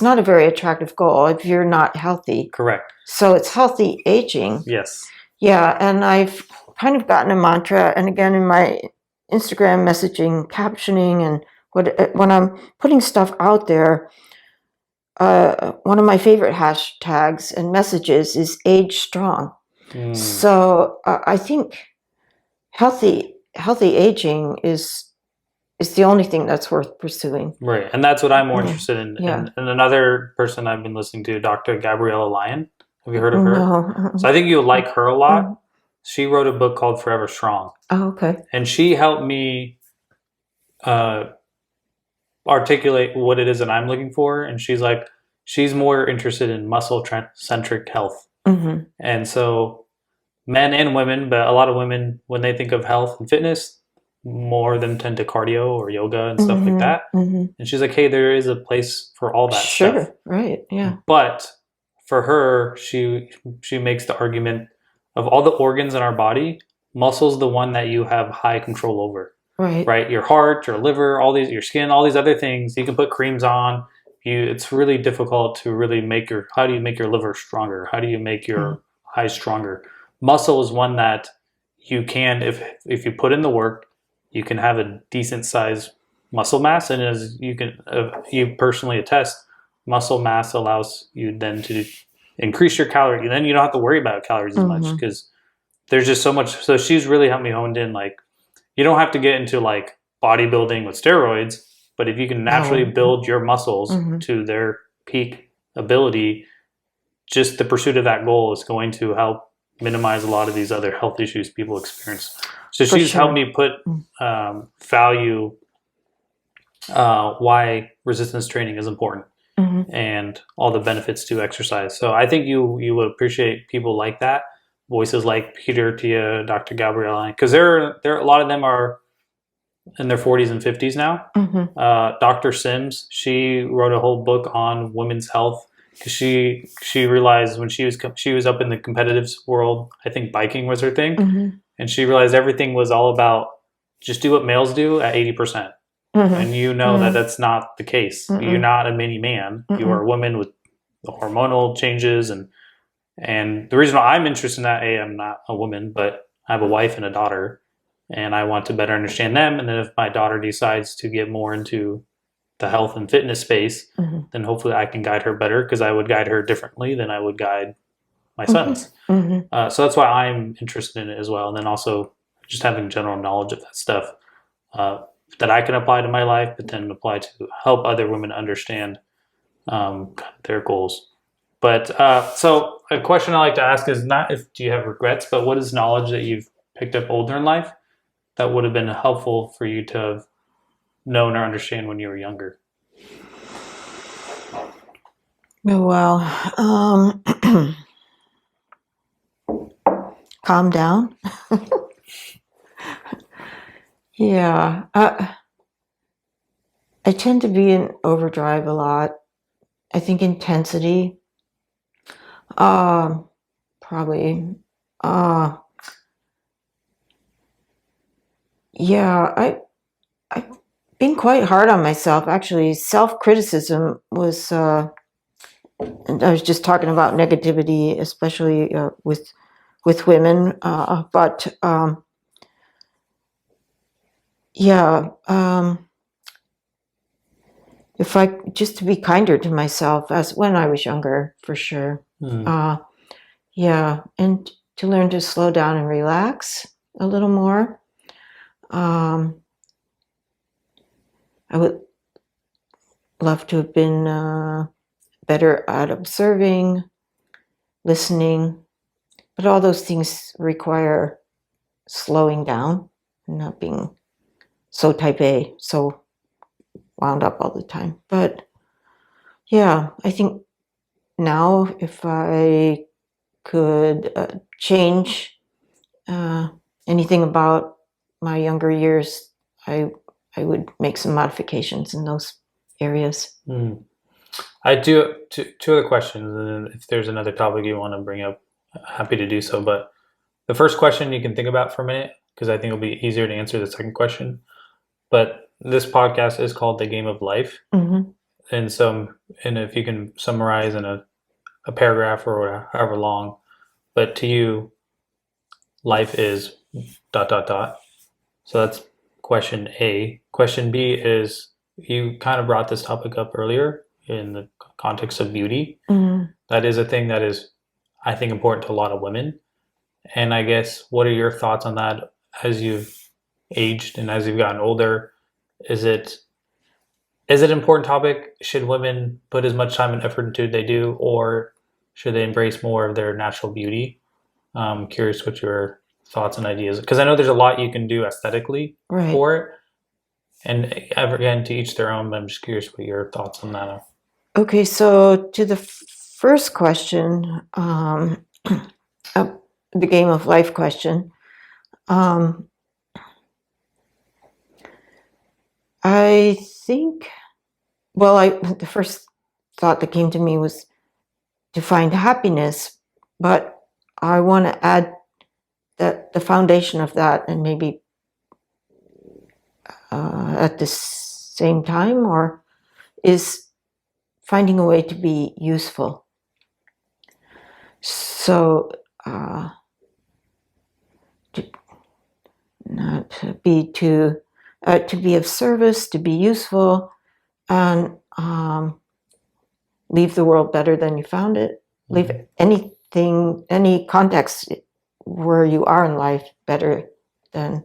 not a very attractive goal if you're not healthy. Correct. So it's healthy aging. Yes. Yeah, and I've kind of gotten a mantra, and again in my Instagram messaging, captioning, and when I'm putting stuff out there, one of my favorite hashtags and messages is age strong. So I think healthy aging is the only thing that's worth pursuing. Right. And that's what I'm more interested in. Yeah. And another person I've been listening to, Dr. Gabriella Lyon. Have you heard of her? No. So I think you'll like her a lot. She wrote a book called Forever Strong. Oh, okay. And she helped me articulate what it is that I'm looking for. And she's more interested in muscle-centric health. And so men and women, but a lot of women, when they think of health and fitness, more of them tend to cardio or yoga and stuff like that. And she's like, hey, there is a place for all that stuff. Sure, right, yeah. But for her, she makes the argument of all the organs in our body, muscle's the one that you have high control over. Right? Your heart, your liver, your skin, all these other things, you can put creams on. It's really difficult to really how do you make your liver stronger? How do you make your eyes stronger? Muscle is one that you can, if you put in the work, you can have a decent size muscle mass. And as you personally attest, muscle mass allows you then to increase your calorie. And then you don't have to worry about calories as much because there's just so much. So she's really helped me honed in, like, you don't have to get into like bodybuilding with steroids, but if you can naturally build your muscles to their peak ability, just the pursuit of that goal is going to help minimize a lot of these other health issues people experience. So she's helped me put value why resistance training is important and all the benefits to exercise. So I think you would appreciate people like that, voices like Peter Tia, Dr. Gabriella, because there a lot of them are in their 40s and 50s now. Dr. Sims, she wrote a whole book on women's health because she realized when she was up in the competitive world, I think biking was her thing, and she realized everything was all about just do what males do at 80%. And you know that that's not the case. You're not a mini man. You are a woman with the hormonal changes, and the reason why I'm interested in that, I'm not a woman, but I have a wife and a daughter, and I want to better understand them. And then if my daughter decides to get more into the health and fitness space, then hopefully I can guide her better, because I would guide her differently than I would guide my sons. So that's why I'm interested in it as well. And then also just having general knowledge of that stuff that I can apply to my life, but then apply to help other women understand their goals. But so a question I like to ask is not do you have regrets, but what is knowledge that you've picked up older in life that would have been helpful for you to have known or understand when you were younger? Well, calm down. Yeah, I tend to be in overdrive a lot. I think intensity, probably, yeah, I've been quite hard on myself, actually. Self-criticism was, and I was just talking about negativity, especially with women, but yeah, if I just to be kinder to myself as when I was younger, for sure. Yeah, and to learn to slow down and relax a little more. I would love to have been better at observing, listening, but all those things require slowing down and not being so type A, so wound up all the time. But yeah, I think now if I could change anything about my younger years, I would make some modifications in those areas. I do two other questions, and then if there's another topic you want to bring up, happy to do so. But the first question you can think about for a minute, because I think it'll be easier to answer the second question. But this podcast is called The Game of Life. And if you can summarize in a paragraph or however long, but to you, life is ... So that's question A. Question B is, you kind of brought this topic up earlier, in the context of beauty. Mm. That is a thing that is, I think, important to a lot of women. And I guess, what are your thoughts on that as you've aged and as you've gotten older? Is it an important topic? Should women put as much time and effort into it they do, or should they embrace more of their natural beauty? I'm curious what your thoughts and ideas, because I know there's a lot you can do aesthetically Right. for it, and again, to each their own. But I'm just curious what your thoughts on that are. Okay, so to the first question, the game of life question, I think, well, the first thought that came to me was to find happiness, but I want to add that the foundation of that, and maybe at the same time, or is finding a way to be useful. So to be of service, to be useful, and leave the world better than you found it. Leave anything, any context where you are in life better than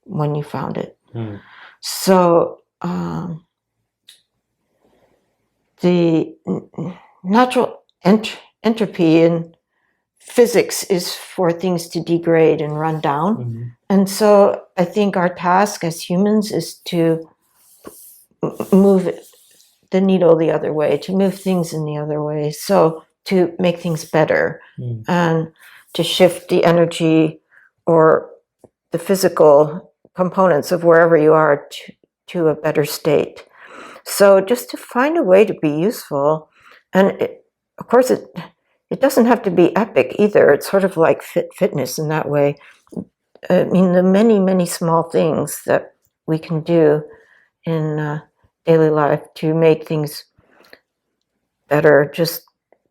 when you found it. So the natural entropy in physics is for things to degrade and run down. And so I think our task as humans is to move the needle the other way, to move things in the other way. So to make things better and to shift the energy or the physical components of wherever you are to a better state. So just to find a way to be useful. And of course, it doesn't have to be epic either. It's sort of like fitness in that way. I mean, the many, many small things that we can do in daily life to make things better, just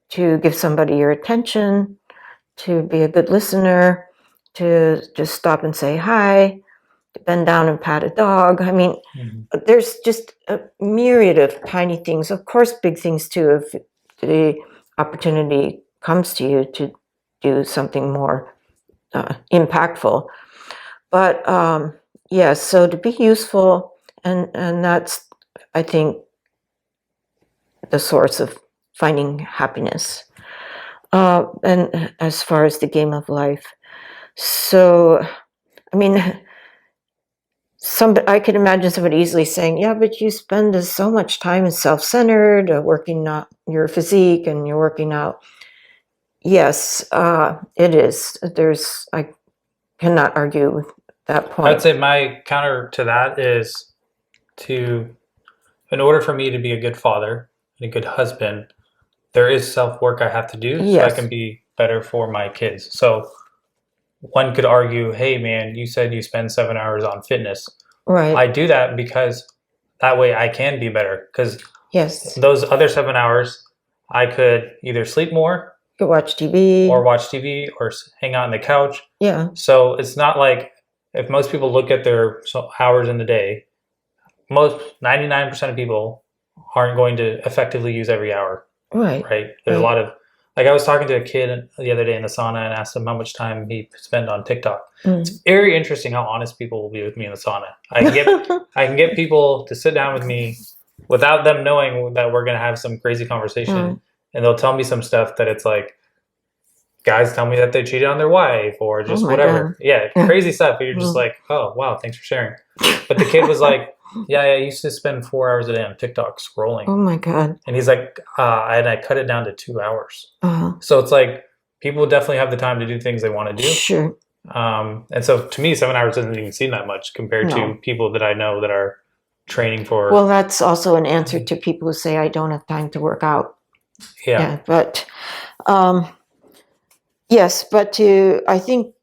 to give somebody your attention, to be a good listener, to just stop and say hi, to bend down and pat a dog. I mean, there's just a myriad of tiny things. Of course, big things too, if the opportunity comes to you to do something more impactful. But yeah, so to be useful, and that's, I think, the source of finding happiness. And as far as the game of life, so I mean, I could imagine somebody easily saying, "Yeah, but you spend so much time self-centered, working out your physique, and you're working out." Yes, it is. I cannot argue with that point. I'd say my counter to that is in order for me to be a good father and a good husband, there is self-work I have to do so I can be better for my kids. So one could argue, hey man, you said you spend 7 hours on fitness. Right. I do that because that way I can be better. Because those other 7 hours, I could either sleep more, you could watch TV, or hang out on the couch. Yeah. So it's not like, if most people look at their hours in the day, 99% of people aren't going to effectively use every hour. Right. There's a lot of, like, I was talking to a kid the other day in the sauna and asked him how much time he spent on TikTok. It's very interesting how honest people will be with me in the sauna. I can get people to sit down with me without them knowing that we're going to have some crazy conversation, and they'll tell me some stuff that it's like, guys tell me that they cheated on their wife or just whatever. God. Yeah, crazy stuff. But you're just like, oh wow, thanks for sharing. But the kid was like, yeah, I used to spend 4 hours a day on TikTok scrolling. Oh my God. And he's like, and I cut it down to 2 hours. So it's like, people definitely have the time to do things they want to do. Sure. And so to me, 7 hours doesn't even seem that much compared to people that I know that are training for. Well, that's also an answer to people who say, I don't have time to work out. Yeah, but yes, but I think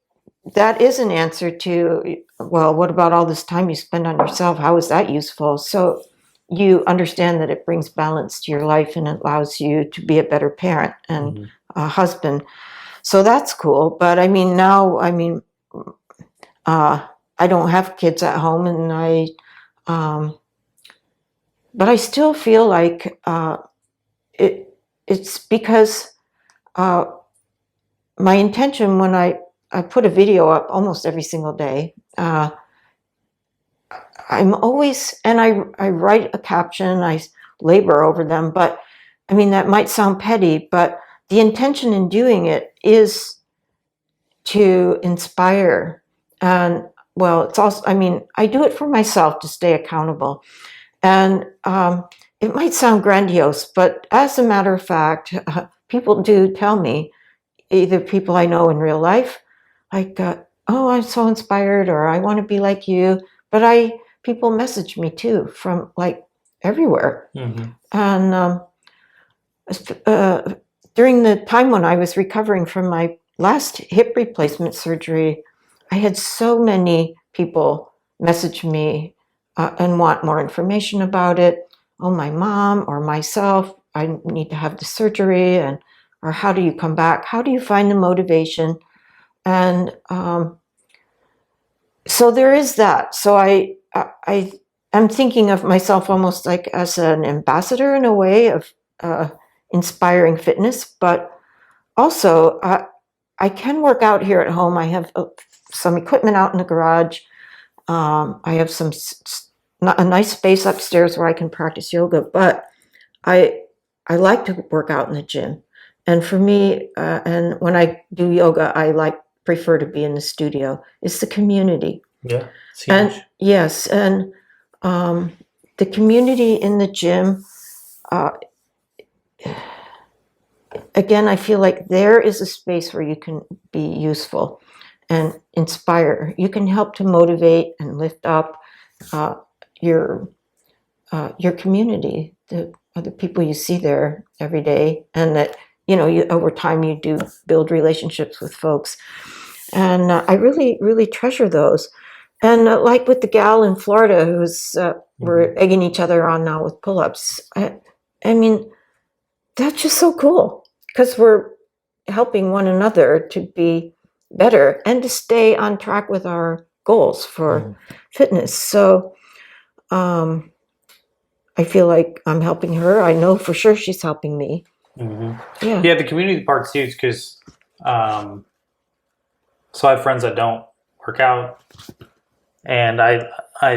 that is an answer to, well, what about all this time you spend on yourself? How is that useful? So you understand that it brings balance to your life and it allows you to be a better parent and a husband. So that's cool. But I mean, now, I don't have kids at home, and but I still feel like it's because my intention when I put a video up almost every single day. I'm always, and I write a caption, I labor over them, but I mean, that might sound petty, but the intention in doing it is to inspire. And well, it's also, I mean, I do it for myself to stay accountable. And it might sound grandiose, but as a matter of fact, people do tell me, either people I know in real life, like, oh, I'm so inspired, or I want to be like you. But people message me too from like everywhere. Mm-hmm. And during the time when I was recovering from my last hip replacement surgery, I had so many people message me and want more information about it. Oh, my mom or myself, I need to have the surgery, or how do you come back? How do you find the motivation? And so there is that. So I'm thinking of myself almost like as an ambassador in a way of inspiring fitness, but also I can work out here at home. I have some equipment out in the garage. I have a nice space upstairs where I can practice yoga, but I like to work out in the gym. And for me, and when I do yoga, I prefer to be in the studio. It's the community. Yeah, it's huge. And yes, and the community in the gym. Again, I feel like there is a space where you can be useful and inspire. You can help to motivate and lift up your community, the other people you see there every day, and that over time you do build relationships with folks. And I really, really treasure those. And like with the gal in Florida who's we're egging each other on now with pull-ups. I mean, that's just so cool because we're helping one another to be better and to stay on track with our goals for fitness. So I feel like I'm helping her. I know for sure she's helping me. Mm-hmm. Yeah, the community part's huge because so I have friends that don't work out, and I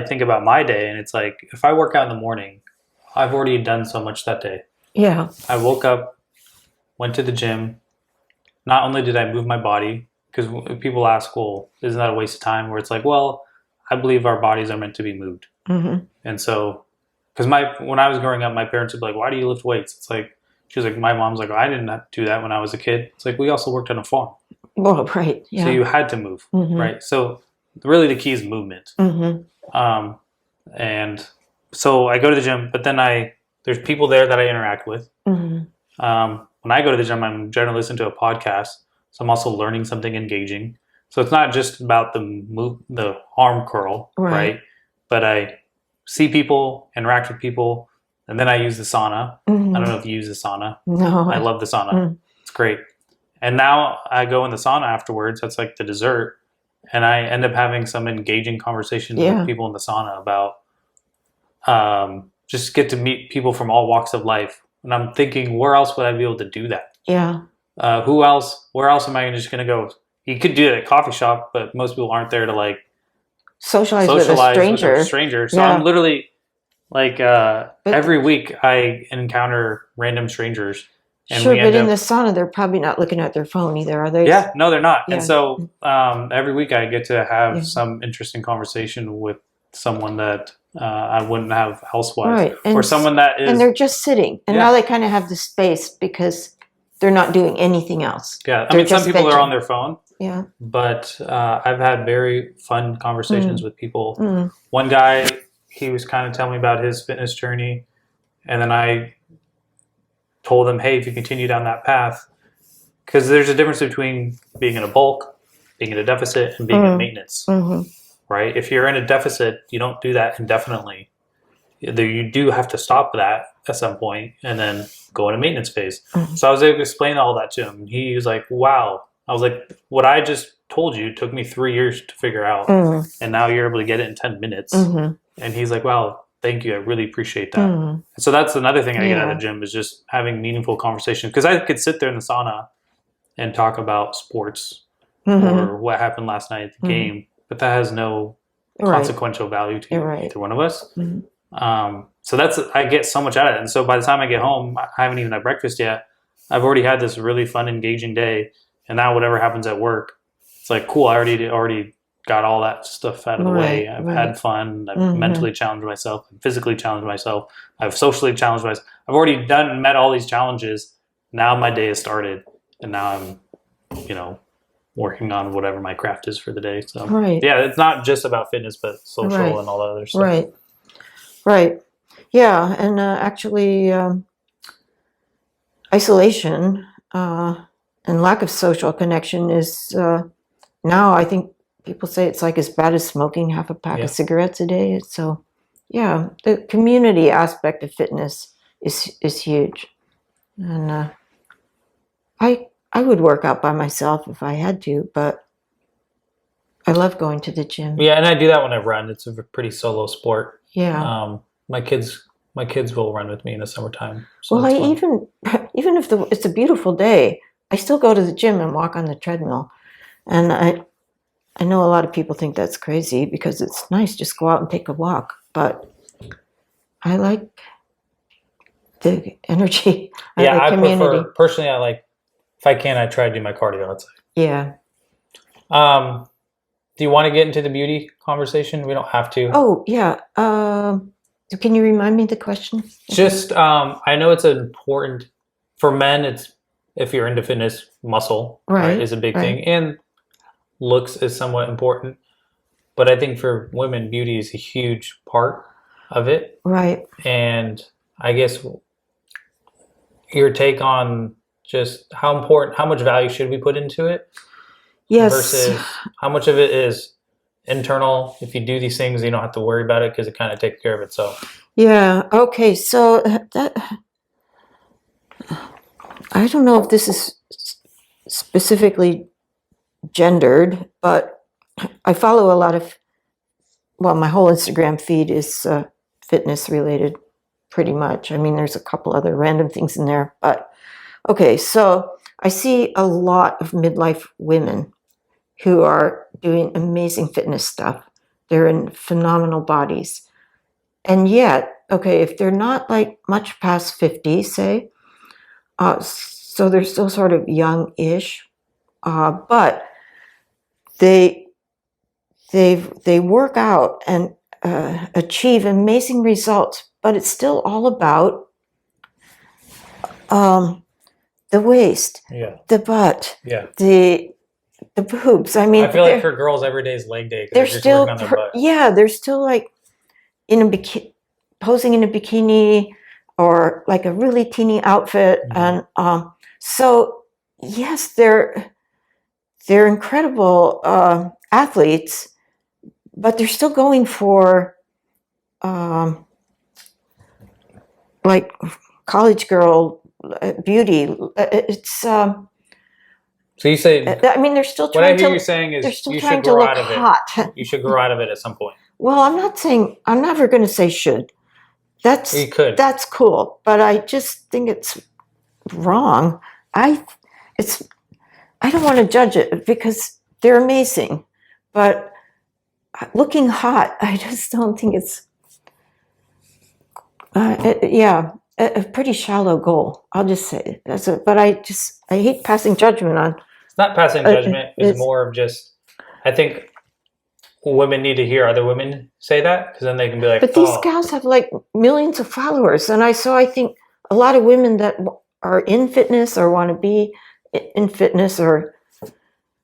think about my day, and it's like if I work out in the morning, I've already done so much that day. Yeah. I woke up, went to the gym. Not only did I move my body, because people ask, well, isn't that a waste of time? Where it's like, well, I believe our bodies are meant to be moved. Mm-hmm. And so, because when I was growing up, my parents would be like, why do you lift weights? It's like, she was like, my mom's like, I didn't do that when I was a kid. It's like, we also worked on a farm. Well, right. Yeah. So you had to move, right? So really the key is movement. And so I go to the gym, but then there's people there that I interact with. When I go to the gym, I'm generally listening to a podcast. So I'm also learning something engaging. So it's not just about the arm curl, right? But I see people, interact with people, and then I use the sauna. I don't know if you use the sauna. No. I love the sauna. It's great. And now I go in the sauna afterwards. That's like the dessert. And I end up having some engaging conversation with people in the sauna about just get to meet people from all walks of life. And I'm thinking, where else would I be able to do that? Yeah. Where else am I just going to go? You could do it at a coffee shop, but most people aren't there to like socialize with a stranger. So I'm literally like every week I encounter random strangers. And sure, but in the sauna, they're probably not looking at their phone either, are they? Yeah, no, they're not. Yeah. And so every week I get to have some interesting conversation with someone that I wouldn't have elsewise. Right. Or someone that is... And they're just sitting. And now they kind of have the space because they're not doing anything else. Yeah, I mean, some people are on their phone. Yeah. But I've had very fun conversations with people. One guy, he was kind of telling me about his fitness journey. And then I told him, hey, if you continue down that path, because there's a difference between being in a bulk, being in a deficit, and being in maintenance, right? If you're in a deficit, you don't do that indefinitely. You do have to stop that at some point and then go into maintenance phase. So I was able to explain all that to him. He was like, wow. I was like, what I just told you took me 3 years to figure out, and now you're able to get it in 10 minutes. And he's like, wow, thank you. I really appreciate that. So that's another thing I get out of the gym is just having meaningful conversations. Because I could sit there in the sauna and talk about sports or what happened last night at the game, but that has no consequential value to either one of us. So I get so much out of it. And so by the time I get home, I haven't even had breakfast yet. I've already had this really fun, engaging day. And now whatever happens at work, it's like, cool, I already got all that stuff out of the way. I've had fun. I've mentally challenged myself. I've physically challenged myself. I've socially challenged myself. I've already met all these challenges. Now my day has started. And now I'm, working on whatever my craft is for the day. So yeah, it's not just about fitness, but social and all the other stuff. Right. Yeah. And actually, isolation and lack of social connection is now, I think people say it's like as bad as smoking half a pack of cigarettes a day. So yeah, the community aspect of fitness is huge. And I would work out by myself if I had to, but I love going to the gym. Yeah, and I do that when I run. It's a pretty solo sport. Yeah. My kids will run with me in the summertime. So well, even if it's a beautiful day, I still go to the gym and walk on the treadmill. And I know a lot of people think that's crazy because it's nice just go out and take a walk, but I like the energy. I prefer personally. I like if I can, I try to do my cardio outside. Yeah. Do you want to get into the beauty conversation? We don't have to. Oh yeah. Can you remind me the question? Just I know it's important for men. It's if you're into fitness, muscle is a big thing, and looks is somewhat important. But I think for women, beauty is a huge part of it. Right. And I guess your take on just how much value should we put into it? Yes. Versus how much of it is internal. If you do these things, you don't have to worry about it because it kind of takes care of itself. Yeah. Okay. So that I don't know if this is specifically gendered, but I follow a lot of. Well, my whole Instagram feed is fitness related, pretty much. I mean, there's a couple other random things in there, but okay. So I see a lot of midlife women who are doing amazing fitness stuff. They're in phenomenal bodies. And yet, okay, if they're not like much past 50, say, so they're still sort of young-ish, but they work out and achieve amazing results, but it's still all about the waist, the butt, the boobs. I mean, I feel like for girls, every day is leg day. They're still, they're still like in a posing in a bikini or like a really teeny outfit, and so yes, they're incredible athletes, but they're still going for like college girl beauty. It's so you say? I mean, they're still trying to. What I hear you saying is you should grow out of it. You should grow out of it at some point. Well, I'm not saying. I'm never going to say should. You could. That's cool, but I just think it's wrong. I don't want to judge it because they're amazing, but looking hot, I just don't think it's. A pretty shallow goal. I'll just say that's it. But I hate passing judgment on. It's not passing judgment. It's more of just. I think women need to hear other women say that because then they can be like. But these gals have like millions of followers, and I think a lot of women that are in fitness or want to be in fitness or.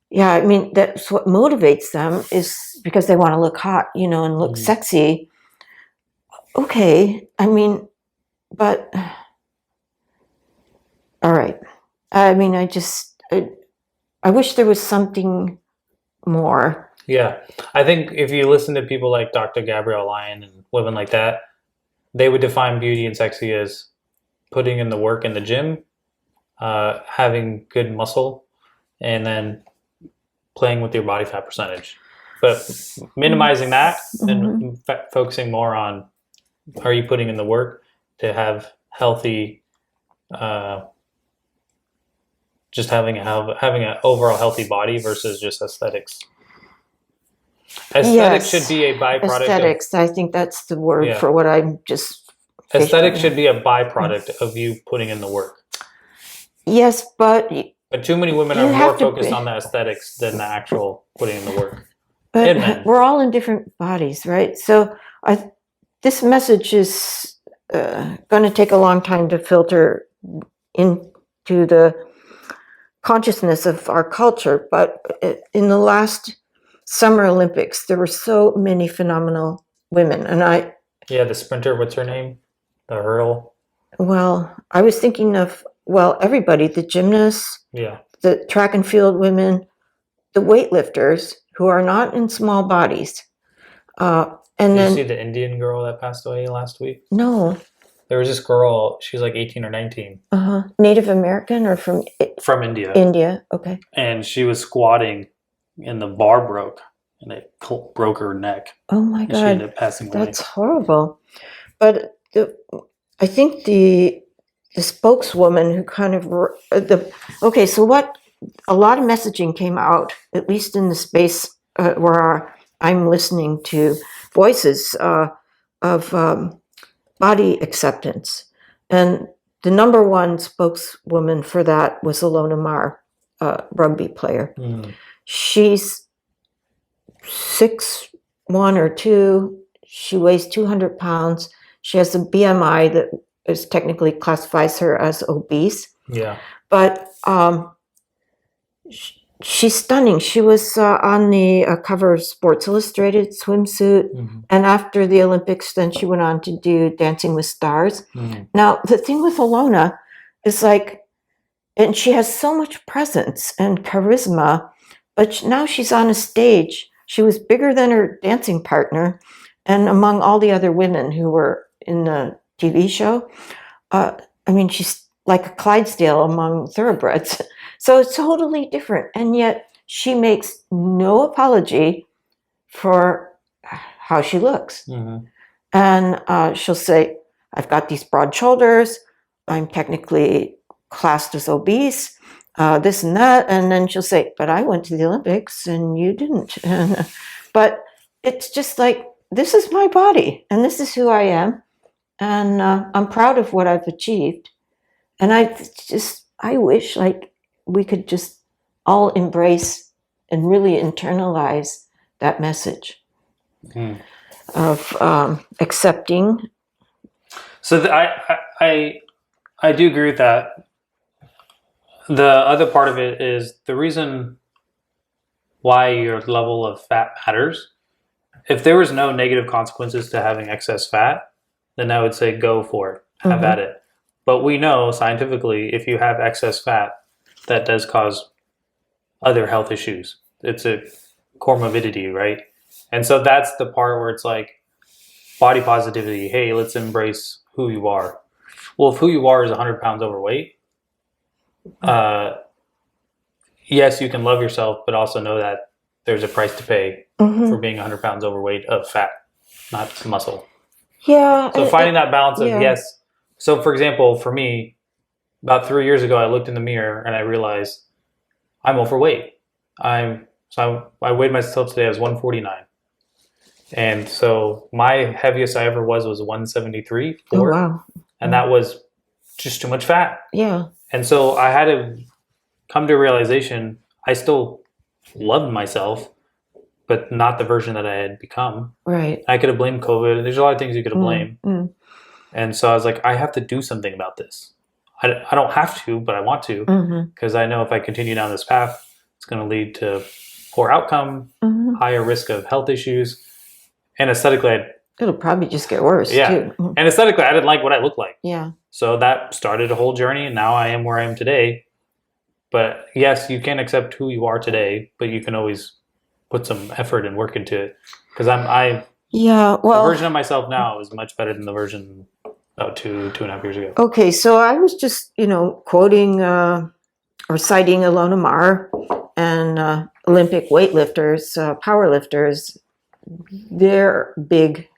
Yeah, I mean that's what motivates them is because they want to look hot, and look sexy. Okay, I mean. But, all right. I mean, I wish there was something more. Yeah. I think if you listen to people like Dr. Gabrielle Lyon and women like that, they would define beauty and sexy as putting in the work in the gym, having good muscle, and then playing with your body fat percentage. But minimizing that and focusing more on are you putting in the work to have healthy, just having an overall healthy body versus just aesthetics? Aesthetics should be a byproduct. Aesthetics, I think that's the word for what I'm just. Aesthetics should be a byproduct of you putting in the work. Yes, but too many women are more focused on the aesthetics than the actual putting in the work. But we're all in different bodies, right? So this message is going to take a long time to filter into the consciousness of our culture. But in the last Summer Olympics, there were so many phenomenal women. And the sprinter, what's her name? The hurdle? Well, I was thinking of, everybody, the gymnasts, the track and field women, the weightlifters who are not in small bodies. Did you see the Indian girl that passed away last week? No. There was this girl, she's like 18 or 19. Native American or from India. India, okay. And she was squatting and the bar broke and it broke her neck. Oh my God. She ended up passing away. That's horrible. But I think the spokeswoman who kind of so what a lot of messaging came out, at least in the space where I'm listening to voices of body acceptance, and the number one spokeswoman for that was Alona Mar, rugby player. She's 6'1" or 2". She weighs 200 pounds. She has a BMI that is technically classifies her as obese. Yeah. But she's stunning. She was on the cover of Sports Illustrated swimsuit. And after the Olympics, then she went on to do Dancing with Stars. Now, the thing with Alona is and she has so much presence and charisma, but now she's on a stage. She was bigger than her dancing partner. And among all the other women who were in the TV show, she's like a Clydesdale among thoroughbreds. So it's totally different. And yet she makes no apology for how she looks. And she'll say, I've got these broad shoulders. I'm technically classed as obese, this and that. And then she'll say, but I went to the Olympics and you didn't. But it's just this is my body and this is who I am. And I'm proud of what I've achieved. And I wish we could just all embrace and really internalize that message of accepting. So I do agree with that. The other part of it is the reason why your level of fat matters. If there was no negative consequences to having excess fat, then I would say go for it, have at it. But we know scientifically, if you have excess fat, that does cause other health issues. It's a comorbidity, right? And so that's the part where it's body positivity. Hey, let's embrace who you are. Well, if who you are is 100 pounds overweight, yes, you can love yourself, but also know that there's a price to pay for being 100 pounds overweight of fat, not muscle. Yeah. So finding that balance of yes. So for example, for me, about 3 years ago, I looked in the mirror and I realized I'm overweight. I weighed myself today. I was 149. And so my heaviest I ever was 173. Oh, wow. And that was just too much fat. Yeah. And so I had to come to a realization, I still loved myself, but not the version that I had become. Right. I could have blamed COVID. There's a lot of things you could have blamed. And so I was I have to do something about this. I don't have to, but I want to, because I know if I continue down this path, it's going to lead to poor outcome, higher risk of health issues. And aesthetically, it'll probably just get worse too. And aesthetically, I didn't like what I looked like. Yeah. So that started a whole journey, and now I am where I am today. But yes, you can accept who you are today, but you can always put some effort and work into it. Because the version of myself now is much better than the version about 2.5 years ago. Okay, so I was just, quoting or citing Alona Mar and Olympic weightlifters, powerlifters. Their big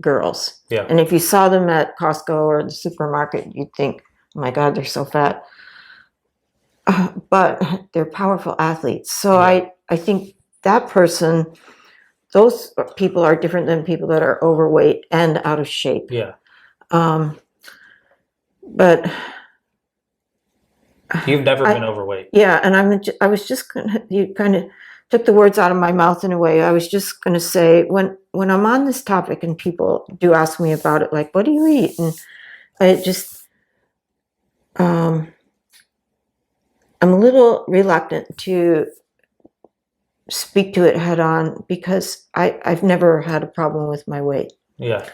girls. Yeah. And if you saw them at Costco or the supermarket, you'd think, oh my God, they're so fat. But they're powerful athletes. So I think that person, those people are different than people that are overweight and out of shape. Yeah. But you've never been overweight. Yeah, and I was just you kind of took the words out of my mouth in a way. I was just going to say, when I'm on this topic and people do ask me about it, like, what do you eat? And I just, I'm a little reluctant to speak to it head on because I've never had a problem with my weight. Yeah.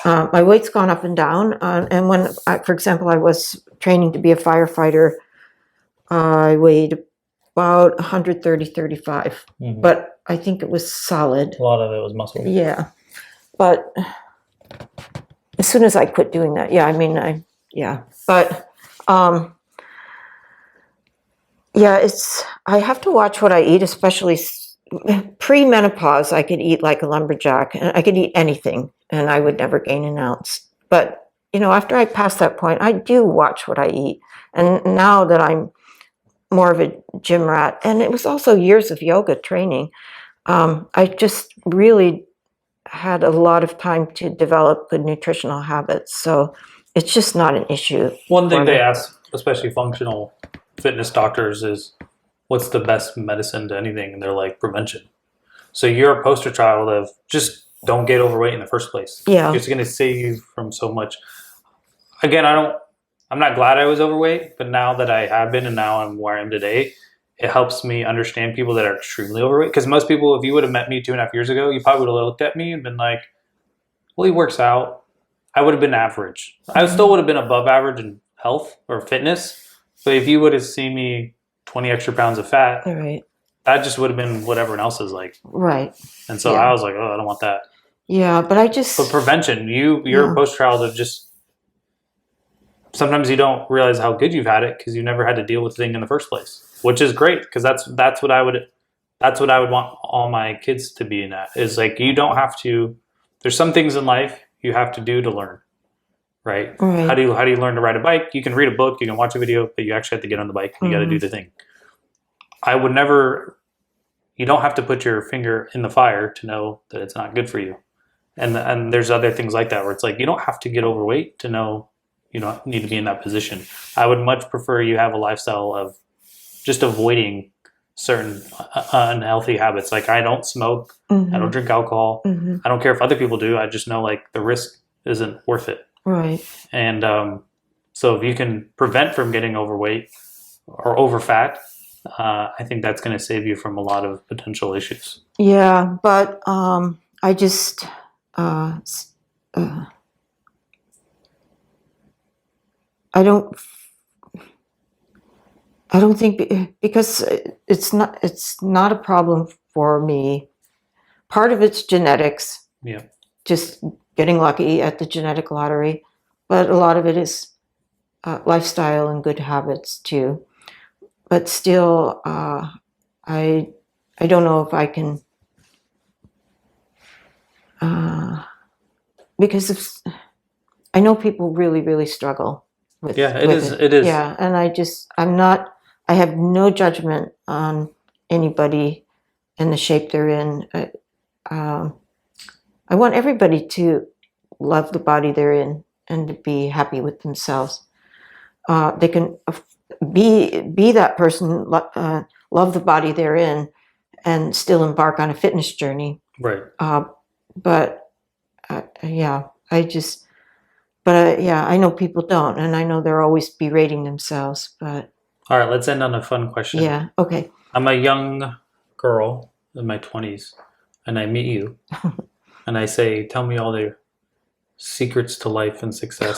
My weight's gone up and down. And when, for example, I was training to be a firefighter, I weighed about 130, 35. Mm-hmm. But I think it was solid. A lot of it was muscle. Yeah. But as soon as I quit doing that, But, I have to watch what I eat, especially pre-menopause. I could eat like a lumberjack, and I could eat anything, and I would never gain an ounce. But, after I pass that point, I do watch what I eat. And now that I'm more of a gym rat, and it was also years of yoga training, I just really had a lot of time to develop good nutritional habits. So it's just not an issue. One thing they ask, especially functional fitness doctors, is what's the best medicine to anything? And they're like, prevention. So you're a poster child of just don't get overweight in the first place. Yeah. It's going to save you from so much. Again, I'm not glad I was overweight, but now that I have been and now I'm where I am today, it helps me understand people that are extremely overweight. Because most people, if you would have met me 2.5 years ago, you probably would have looked at me and been like, well, he works out. I would have been average. I still would have been above average in health or fitness. But if you would have seen me 20 extra pounds of fat, right, that just would have been what everyone else is like. Right. And so I was like, oh, I don't want that. Yeah, but But prevention, you're a poster child of just, sometimes you don't realize how good you've had it because you never had to deal with the thing in the first place, which is great because that's what I would want all my kids to be in. That is like, you don't have to. There's some things in life you have to do to learn, right? How do you learn to ride a bike? You can read a book, you can watch a video, but you actually have to get on the bike and you got to do the thing. I would never. You don't have to put your finger in the fire to know that it's not good for you, and there's other things like that where it's like you don't have to get overweight to know. You don't need to be in that position. I would much prefer you have a lifestyle of just avoiding certain unhealthy habits. Like I don't smoke. Mm-hmm. I don't drink alcohol. Mm-hmm. I don't care if other people do. I just know like the risk isn't worth it. Right. And so if you can prevent from getting overweight or over fat, I think that's going to save you from a lot of potential issues. Yeah, but I just... I don't think, because it's not a problem for me. Part of it's genetics. Yeah. Just getting lucky at the genetic lottery, but a lot of it is lifestyle and good habits too. But still, I don't know if I can, because I know people really, really struggle. It is. Yeah, and I have no judgment on anybody in the shape they're in. I want everybody to love the body they're in and to be happy with themselves. They can be that person, love the body they're in, and still embark on a fitness journey. Right. I know people don't, and I know they're always berating themselves, but... All right, let's end on a fun question. Yeah, okay. I'm a young girl in my 20s, and I meet you, and I say, tell me all the secrets to life and success.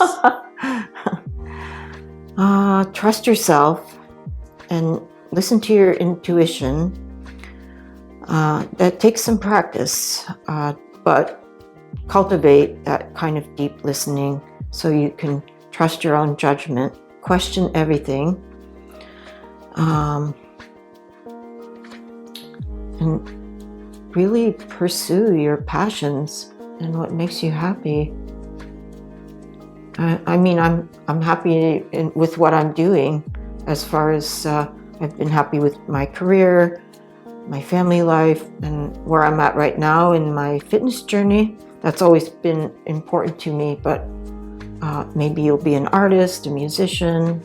Trust yourself and listen to your intuition. That takes some practice, but cultivate that kind of deep listening so you can trust your own judgment, question everything, and really pursue your passions. and what makes you happy. I mean, I'm happy with what I'm doing. As far as I've been happy with my career, my family life, and where I'm at right now in my fitness journey. That's always been important to me. But maybe you'll be an artist, a musician.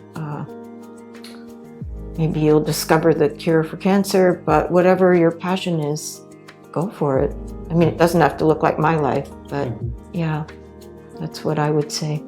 Maybe you'll discover the cure for cancer. But whatever your passion is, go for it. I mean, it doesn't have to look like my life, but yeah, that's what I would say.